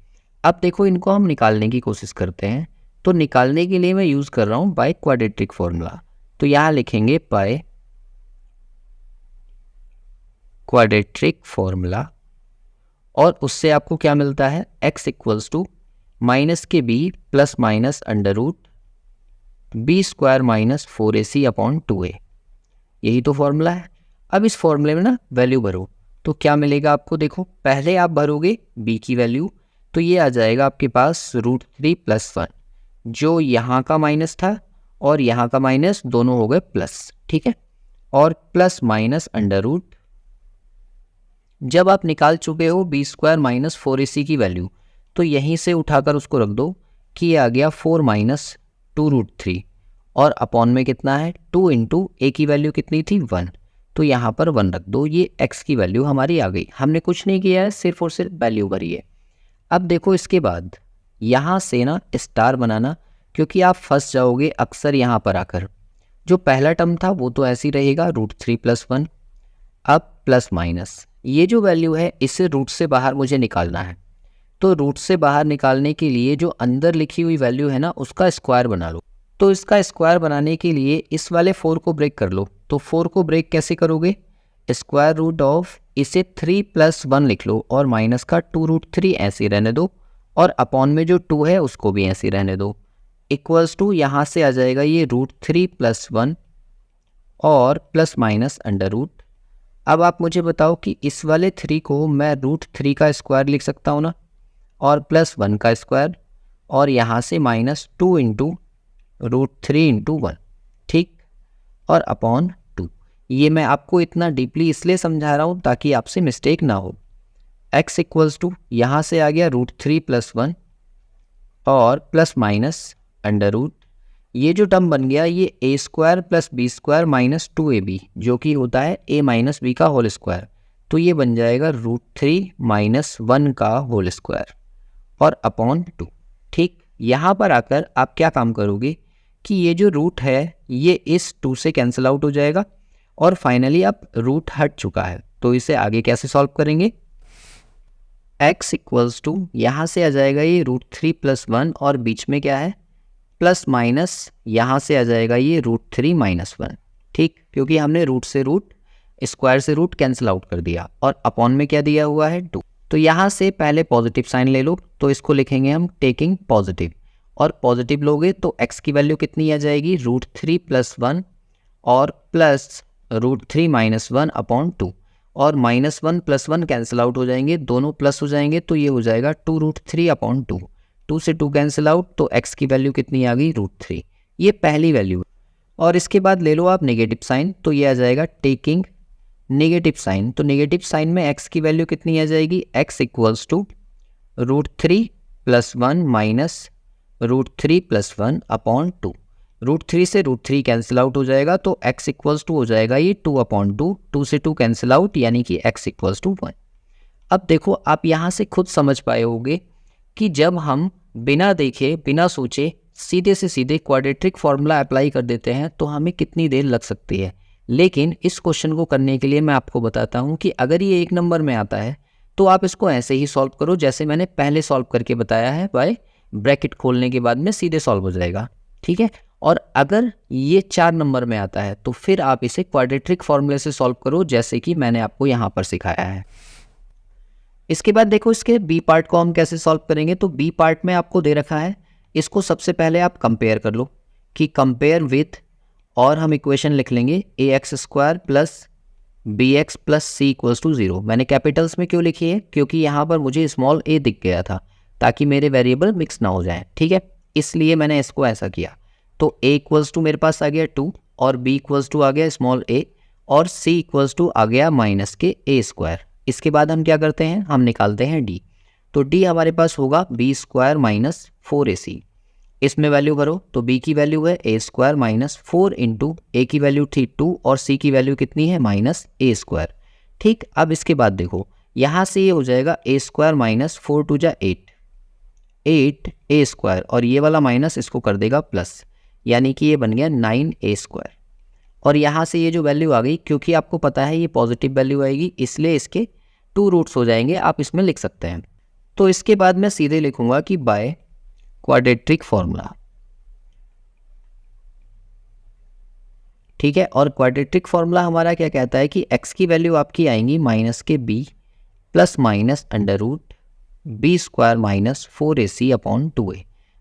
अब देखो इनको हम निकालने की कोशिश करते हैं, तो निकालने के लिए मैं यूज कर रहा हूं बाय क्वाड्रेटिक फॉर्मूला। तो यहां लिखेंगे बाय क्वाड्रेटिक फॉर्मूला, और उससे आपको क्या मिलता है, x इक्वल्स टू माइनस के b plus minus √b² minus 4ac upon 2a, यही तो फॉर्मूला है। अब इस फॉर्मूले में ना वैल्यू भरो तो क्या मिलेगा आपको, देखो पहले आप भरोगे b की वैल्यू तो ये आ जाएगा आपके पास √3 प्लस 1, जो यहाँ का माइनस था और यहाँ का माइनस दोनों हो गए प्लस, ठीक है। और प्लस माइनस अंडर रूट। जब आप निकाल चुके हो बी स्क्वायर माइनस 4ac की वैल्यू, तो यहीं से उठाकर उसको रख दो कि ये आ गया 4 माइनस 2√3 और अपॉन में कितना है 2 इंटू ए की वैल्यू कितनी थी 1, तो यहाँ पर 1 रख दो। ये x की वैल्यू हमारी आ गई। हमने कुछ नहीं किया है, सिर्फ और सिर्फ वैल्यू भरी है। अब देखो इसके बाद यहाँ से ना स्टार बनाना, क्योंकि आप फंस जाओगे अक्सर यहाँ पर आकर। जो पहला टर्म था वो तो ऐसे ही रहेगा √3 + 1। अब प्लस माइनस ये जो वैल्यू है इसे रूट से बाहर मुझे निकालना है, तो रूट से बाहर निकालने के लिए जो अंदर लिखी हुई वैल्यू है ना उसका स्क्वायर बना लो। तो इसका स्क्वायर बनाने के लिए इस वाले 4 को ब्रेक कर लो। तो 4 को ब्रेक कैसे करोगे, स्क्वायर रूट ऑफ इसे 3 + 1 लिख लो और माइनस का 2√3 ऐसे रहने दो और अपॉन में जो 2 है उसको भी ऐसे रहने दो। इक्वल्स टू यहाँ से आ जाएगा ये √3 + 1 और प्लस माइनस अंडर रूट। अब आप मुझे बताओ कि इस वाले 3 को मैं √3 का स्क्वायर लिख सकता हूँ ना, और प्लस 1 का स्क्वायर और यहाँ से -2 इंटू √3 इंटू 1, ठीक, और अपॉन 2। ये मैं आपको इतना डीपली इसलिए समझा रहा हूँ ताकि आपसे मिस्टेक ना हो। x इक्वल्स टू यहाँ से आ गया √3 + 1 और प्लस माइनस अंडर रूट। ये जो टर्म बन गया ये a² + b² - 2ab जो कि होता है a - b का होल स्क्वायर, तो ये बन जाएगा √3 - 1 का होल स्क्वायर और अपॉन 2। ठीक, यहाँ पर आकर आप क्या काम करोगे कि ये जो रूट है ये इस 2 से कैंसिल आउट हो जाएगा और फाइनली अब रूट हट चुका है। तो इसे आगे कैसे सॉल्व करेंगे, x इक्वल्स टू यहाँ से आ जाएगा ये √3 + 1 और बीच में क्या है प्लस माइनस, यहाँ से आ जाएगा ये √3 - 1, ठीक, क्योंकि हमने रूट से रूट स्क्वायर से रूट कैंसिल आउट कर दिया और अपॉन में क्या दिया हुआ है 2। तो यहाँ से पहले पॉजिटिव साइन ले लो, तो इसको लिखेंगे हम टेकिंग पॉजिटिव, और पॉजिटिव लोगे तो x की वैल्यू कितनी आ जाएगी √3 + 1 और प्लस √3 - 1 अपॉन 2, और -1 + 1 कैंसिल आउट हो जाएंगे, दोनों प्लस हो जाएंगे, तो ये हो जाएगा 2√3 अपॉन 2। 2 से 2 कैंसिल आउट, तो x की वैल्यू कितनी आ गई √3। ये पहली वैल्यू है। और इसके बाद ले लो आप नेगेटिव साइन, तो ये आ जाएगा टेकिंग नेगेटिव साइन। तो नेगेटिव साइन में x की वैल्यू कितनी आ जाएगी, x equals to √3 + 1 minus √3 + 1 upon 2। √3 से √3 कैंसिल आउट हो जाएगा, तो x इक्वल्स टू हो जाएगा ये 2 अपॉन 2। 2 से 2 कैंसिल आउट, यानी कि x इक्वल्स टू 1। अब देखो आप यहाँ से खुद समझ पाए होगे कि जब हम बिना देखे बिना सोचे सीधे से सीधे क्वाड्रेटिक फार्मूला अप्लाई कर देते हैं तो हमें कितनी देर लग सकती है। लेकिन इस क्वेश्चन को करने के लिए मैं आपको बताता हूँ कि अगर ये 1 नंबर में आता है तो आप इसको ऐसे ही सॉल्व करो जैसे मैंने पहले सॉल्व करके बताया है, बाय ब्रैकेट खोलने के बाद में सीधे सॉल्व हो जाएगा, ठीक है। और अगर ये 4 नंबर में आता है तो फिर आप इसे क्वाड्रेटिक फार्मूले से सॉल्व करो जैसे कि मैंने आपको यहाँ पर सिखाया है। इसके बाद देखो इसके बी पार्ट को हम कैसे सॉल्व करेंगे। तो बी पार्ट में आपको दे रखा है, इसको सबसे पहले आप कंपेयर कर लो कि कंपेयर विथ, और हम इक्वेशन लिख लेंगे ax² + bx + c = 0। मैंने कैपिटल्स में क्यों लिखी है, क्योंकि यहाँ पर मुझे स्मॉल a दिख गया था ताकि मेरे वेरिएबल मिक्स ना हो जाए, ठीक है, इसलिए मैंने इसको ऐसा किया। तो a = मेरे पास आ गया 2 और b = आ गया स्मॉल a और c = आ गया -a²। इसके बाद हम क्या करते हैं, हम निकालते हैं d। तो d हमारे पास होगा b² - 4ac। इसमें वैल्यू भरो, तो b की वैल्यू है a² - 4 इंटू a की वैल्यू थी 2 और c की वैल्यू कितनी है -a²। ठीक, अब इसके बाद देखो यहाँ से ये हो जाएगा a² - 4 × 2 = 8a² और ये वाला माइनस इसको कर देगा प्लस, यानी कि ये बन गया 9a²। और यहाँ से ये जो वैल्यू आ गई, क्योंकि आपको पता है ये पॉजिटिव वैल्यू आएगी इसलिए इसके 2 रूट्स हो जाएंगे, आप इसमें लिख सकते हैं। तो इसके बाद मैं सीधे लिखूंगा कि बाय क्वाड्रेटिक फॉर्मूला, ठीक है। और क्वाड्रेटिक फॉर्मूला हमारा क्या कहता है कि x की वैल्यू आपकी आएंगी -b ± under root b² - 4ac upon 2a।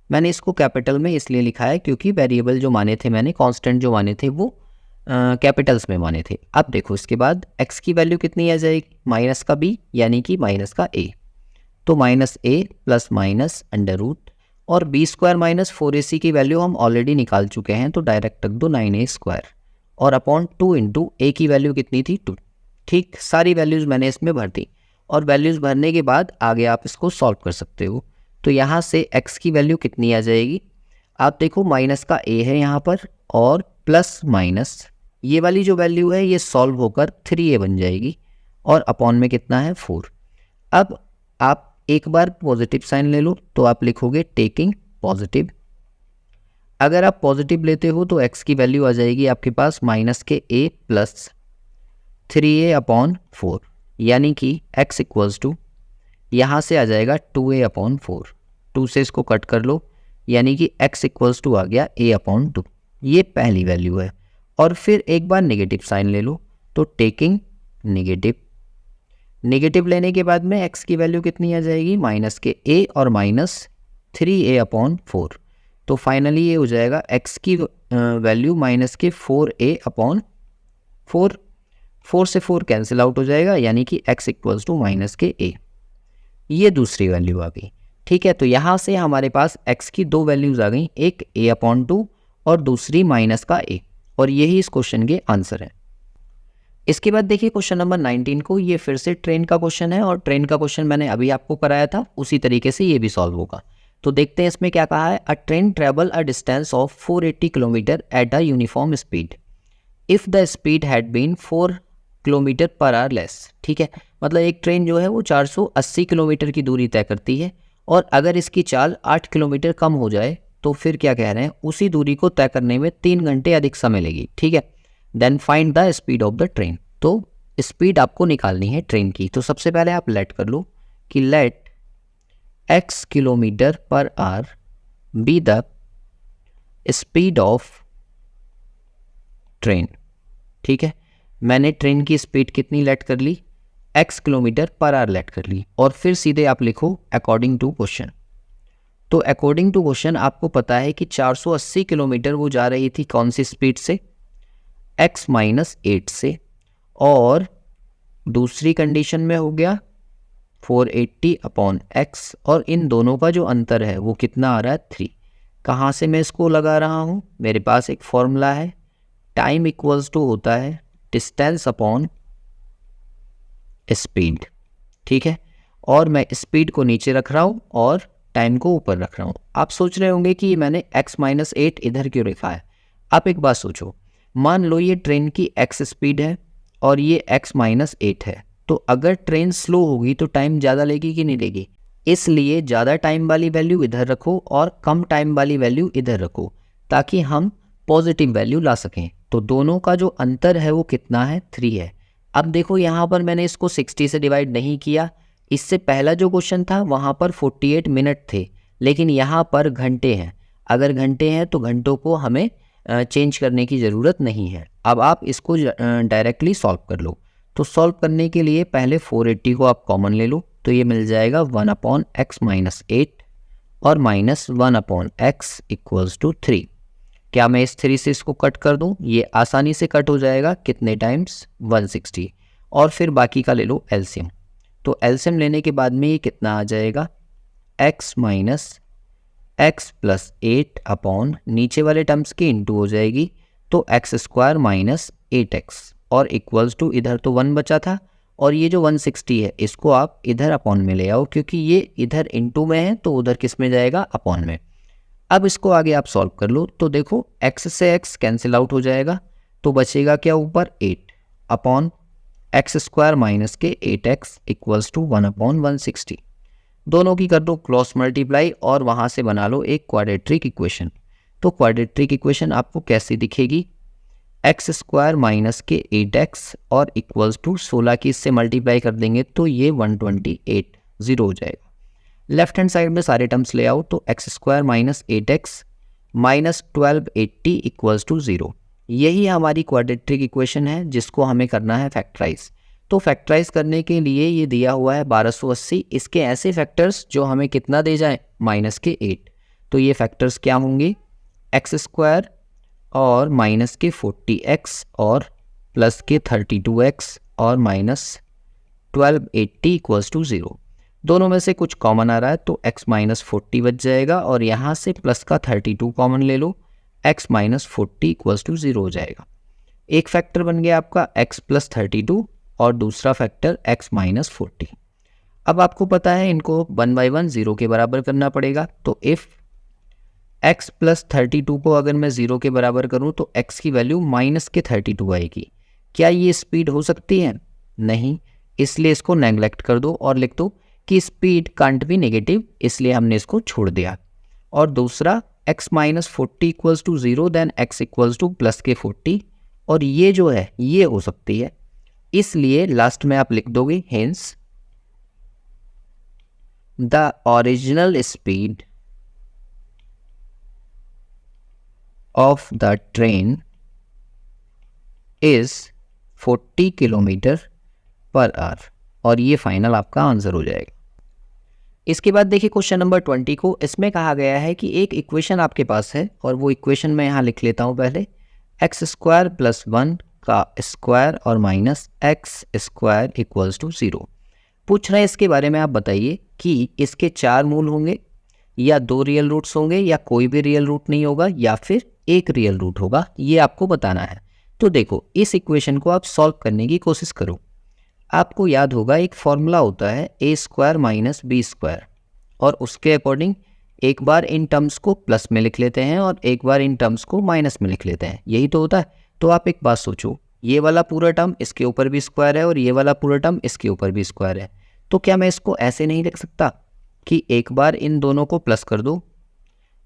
मैंने इसको कैपिटल में इसलिए लिखा है क्योंकि वेरिएबल जो माने थे मैंने, कांस्टेंट जो माने थे वो कैपिटल्स में माने थे। अब देखो इसके बाद x की वैल्यू कितनी आ जाएगी, माइनस का b यानी कि माइनस का a, तो -a ± अंडर रूट, और b² - 4ac की वैल्यू हम ऑलरेडी निकाल चुके हैं तो डायरेक्ट रख दो 9a²। और अपॉन 2 इंटू ए की वैल्यू कितनी थी 2। ठीक, सारी वैल्यूज़ मैंने इसमें भर दी और वैल्यूज़ भरने के बाद आगे आप इसको सॉल्व कर सकते हो। तो यहाँ से x की वैल्यू कितनी आ जाएगी, आप देखो माइनस का a है यहाँ पर और प्लस माइनस ये वाली जो वैल्यू है ये सॉल्व होकर 3a बन जाएगी और अपॉन में कितना है 4। अब आप एक बार पॉजिटिव साइन ले लो तो आप लिखोगे टेकिंग पॉजिटिव। अगर आप पॉजिटिव लेते हो तो x की वैल्यू आ जाएगी आपके पास माइनस के a प्लस 3a अपॉन 4, यानी कि x इक्वल्स टू यहाँ से आ जाएगा 2a अपॉन 4। 2 से इसको कट कर लो, यानी कि x इक्वल्स टू आ गया a अपॉन 2। ये पहली वैल्यू है। और फिर एक बार नेगेटिव साइन ले लो तो टेकिंग नेगेटिव। नेगेटिव लेने के बाद में x की वैल्यू कितनी आ जाएगी, माइनस के a और माइनस 3a अपॉन 4। तो फाइनली ये हो जाएगा x की वैल्यू माइनस के 4a अपॉन 4। 4 से 4 कैंसिल आउट हो जाएगा, यानी कि x इक्वल्स टू माइनस के a। ये दूसरी वैल्यू आ गई। ठीक है, तो यहाँ से हमारे पास x की दो वैल्यूज़ आ गई, एक a अपॉन 2 और दूसरी माइनस का a, और यही इस क्वेश्चन के आंसर है। इसके बाद देखिए क्वेश्चन नंबर 19 को, ये फिर से ट्रेन का क्वेश्चन है और ट्रेन का क्वेश्चन मैंने अभी आपको कराया था, उसी तरीके से ये भी सॉल्व होगा। तो देखते हैं इसमें क्या कहा है। A train travel a distance of 480 kilometre at a uniform speed if the speed had been 4 kilometre per hour less. ठीक है, मतलब एक ट्रेन जो है वो 480 किलोमीटर की दूरी तय करती है और अगर इसकी चाल 8 किलोमीटर कम हो जाए तो फिर क्या कह रहे हैं, उसी दूरी को तय करने में 3 घंटे अधिक समय लेगी। ठीक है, then find the speed of the train. तो स्पीड आपको निकालनी है ट्रेन की। तो सबसे पहले आप लेट कर लो कि let x kilometre per hour be the speed of train. ठीक है, मैंने ट्रेन की स्पीड कितनी लेट कर ली, x kilometre per hour let कर ली। और फिर सीधे आप लिखो अकॉर्डिंग टू क्वेश्चन। तो अकॉर्डिंग टू क्वेश्चन आपको पता है कि 480 किलोमीटर वो जा रही थी कौन सी स्पीड से, x माइनस 8 से, और दूसरी कंडीशन में हो गया 480 अपॉन x, और इन दोनों का जो अंतर है वो कितना आ रहा है 3। कहाँ से मैं इसको लगा रहा हूँ, मेरे पास एक फॉर्मूला है, टाइम इक्वल्स टू होता है डिस्टेंस अपॉन स्पीड। ठीक है, और मैं स्पीड को नीचे रख रहा हूँ और टाइम को ऊपर रख रहा हूँ। आप सोच रहे होंगे कि मैंने x माइनस 8 इधर क्यों लिखा है। आप एक बात सोचो, मान लो ये ट्रेन की x स्पीड है और ये x माइनस 8 है, तो अगर ट्रेन स्लो होगी तो टाइम ज़्यादा लेगी कि नहीं लेगी, इसलिए ज़्यादा टाइम वाली वैल्यू इधर रखो और कम टाइम वाली वैल्यू इधर रखो ताकि हम पॉजिटिव वैल्यू ला सकें। तो दोनों का जो अंतर है वो कितना है 3 है। अब देखो यहाँ पर मैंने इसको 60 से डिवाइड नहीं किया, इससे पहला जो क्वेश्चन था वहाँ पर 48 मिनट थे, लेकिन यहाँ पर घंटे हैं। अगर घंटे हैं तो घंटों को हमें चेंज करने की ज़रूरत नहीं है। अब आप इसको डायरेक्टली सॉल्व कर लो। तो सॉल्व करने के लिए पहले 480 को आप कॉमन ले लो, तो ये मिल जाएगा 1 अपॉन एक्स माइनस 8 और minus 1 upon x equals to 3। क्या मैं इस 3 से इसको कट कर दूं, ये आसानी से कट हो जाएगा, कितने टाइम्स 160। और फिर बाकी का ले लो एलसीएम। तो एलसीएम लेने के बाद में ये कितना आ जाएगा, x minus x plus 8 upon नीचे वाले टर्म्स की इंटू हो जाएगी, तो एक्स स्क्वायर माइनस 8x और इक्वल्स टू इधर तो 1 बचा था और ये जो 160 है इसको आप इधर अपॉन में ले आओ, क्योंकि ये इधर इंटू में है तो उधर किस में जाएगा, अपॉन में। अब इसको आगे आप सॉल्व कर लो। तो देखो x से x कैंसिल आउट हो जाएगा, तो बचेगा क्या ऊपर 8 अपॉन एक्स स्क्वायर माइनस के 8x इक्वल्स टू 1 अपॉन 160। दोनों की कर दो क्रॉस मल्टीप्लाई और वहाँ से बना लो एक क्वाड्रेटिक इक्वेशन। तो क्वाड्रेटिक इक्वेशन आपको कैसी दिखेगी, एक्स स्क्वायर माइनस के 8x और इक्वल्स टू 16 की इससे मल्टीप्लाई कर देंगे तो ये 128 0 हो जाएगा। लेफ्ट हैंड साइड में सारे टर्म्स ले आओ, तो x square minus 8x minus 1280 equals to 0। यही हमारी क्वाड्रेटिक इक्वेशन है जिसको हमें करना है फैक्टराइज। तो फैक्टराइज करने के लिए ये दिया हुआ है 1280, इसके ऐसे फैक्टर्स जो हमें कितना दे जाए, माइनस के 8। तो ये फैक्टर्स क्या होंगे, एक्स स्क्वायर और माइनस के 40x और प्लस के 32x और माइनस 1280 इक्वल्स टू 0। दोनों में से कुछ कॉमन आ रहा है तो x माइनस 40 बच जाएगा और यहाँ से प्लस का 32 कॉमन ले लो, x माइनस 40 इक्वल्स टू 0 हो जाएगा। एक फैक्टर बन गया आपका x प्लस 32 और दूसरा फैक्टर x माइनस 40। अब आपको पता है इनको 1 बाई 1 0 के बराबर करना पड़ेगा। तो इफ़ x प्लस 32 को अगर मैं 0 के बराबर करूं तो x की वैल्यू माइनस के 32 आएगी। क्या ये स्पीड हो सकती है? नहीं, इसलिए इसको नेग्लेक्ट कर दो और लिख दो कि स्पीड कांट बी नेगेटिव, इसलिए हमने इसको छोड़ दिया। और दूसरा x minus 40 equals to 0 then x equals to plus के 40, और ये जो है ये हो सकती है, इसलिए लास्ट में आप लिख दोगे hence the original speed of the train is 40 kilometre per our, और ये फाइनल आपका आंसर हो जाएगा। इसके बाद देखिए क्वेश्चन नंबर 20 को। इसमें कहा गया है कि एक इक्वेशन आपके पास है, और वो इक्वेशन मैं यहाँ लिख लेता हूँ पहले, एक्स स्क्वायर प्लस 1 का स्क्वायर और minus x square equals to 0। पूछ रहे हैं इसके बारे में आप बताइए कि इसके 4 मूल होंगे या 2 रियल रूट्स होंगे या कोई भी रियल रूट नहीं होगा या फिर एक रियल रूट होगा, ये आपको बताना है। तो देखो इस इक्वेशन को आप सॉल्व करने की कोशिश करो। आपको याद होगा एक फॉर्मूला होता है ए स्क्वायर माइनस बी स्क्वायर, और उसके अकॉर्डिंग एक बार इन टर्म्स को प्लस में लिख लेते हैं और एक बार इन टर्म्स को माइनस में लिख लेते हैं, यही तो होता है। तो आप एक बात सोचो, ये वाला पूरा टर्म इसके ऊपर भी स्क्वायर है और ये वाला पूरा टर्म इसके ऊपर भी स्क्वायर है, तो क्या मैं इसको ऐसे नहीं लिख सकता कि एक बार इन दोनों को प्लस कर दो,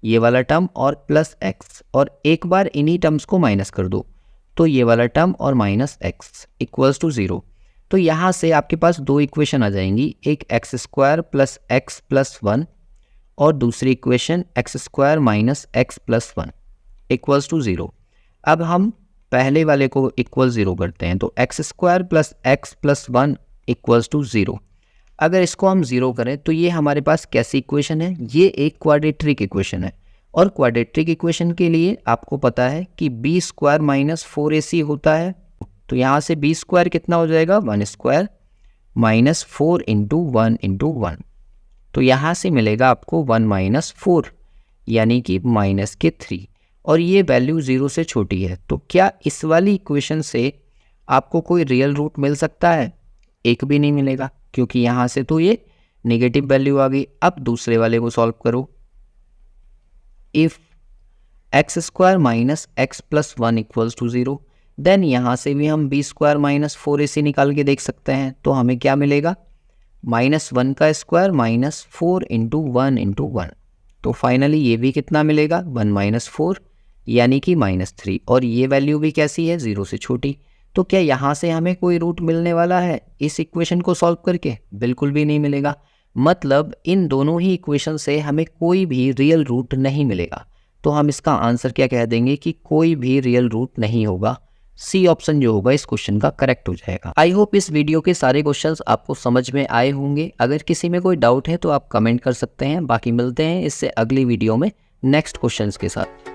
ये वाला टर्म और प्लस एक्स, और एक बार इन्हीं टर्म्स को माइनस कर दो, तो ये वाला टर्म और माइनस एक्स इक्वल्स टू 0। तो यहाँ से आपके पास 2 इक्वेशन आ जाएंगी, एक x square plus x plus 1 और दूसरी equation x square minus x plus 1 equals to 0। अब हम पहले वाले को इक्वल 0 करते हैं, तो x square plus x plus 1 equals to 0। अगर इसको हम 0 करें तो ये हमारे पास कैसी इक्वेशन है? ये एक क्वाड्रेटिक इक्वेशन है, और क्वाड्रेटिक इक्वेशन के लिए आपको पता है कि बी स्क्वायर माइनस 4ac होता है। तो यहाँ से बी स्क्वायर कितना हो जाएगा? 1 स्क्वायर माइनस 4 इंटू 1 इंटू 1, तो यहाँ से मिलेगा आपको 1 माइनस 4 यानी कि माइनस के 3, और ये वैल्यू 0 से छोटी है। तो क्या इस वाली इक्वेशन से आपको कोई रियल रूट मिल सकता है? एक भी नहीं मिलेगा, क्योंकि यहाँ से तो ये नेगेटिव वैल्यू आ गई। अब दूसरे वाले को सॉल्व करो। If x square minus x plus 1 equals to 0, then यहाँ से भी हम बी स्क्वायर माइनस 4ac निकाल के देख सकते हैं। तो हमें क्या मिलेगा? माइनस 1 का स्क्वायर माइनस 4 इंटू 1 इंटू 1, तो फाइनली ये भी कितना मिलेगा? 1 माइनस 4 यानी कि माइनस 3, और ये वैल्यू भी कैसी है? 0 से छोटी। तो क्या यहाँ से हमें कोई रूट मिलने वाला है इस इक्वेशन को सॉल्व करके? बिल्कुल भी नहीं मिलेगा। मतलब इन दोनों ही इक्वेशन से हमें कोई भी रियल रूट नहीं मिलेगा। तो हम इसका आंसर क्या कह देंगे कि कोई भी रियल रूट नहीं होगा। सी ऑप्शन जो होगा इस क्वेश्चन का करेक्ट हो जाएगा। आई होप इस वीडियो के सारे क्वेश्चंस आपको समझ में आए होंगे। अगर किसी में कोई डाउट है तो आप कमेंट कर सकते हैं। बाकी मिलते हैं इससे अगली वीडियो में नेक्स्ट क्वेश्चंस के साथ।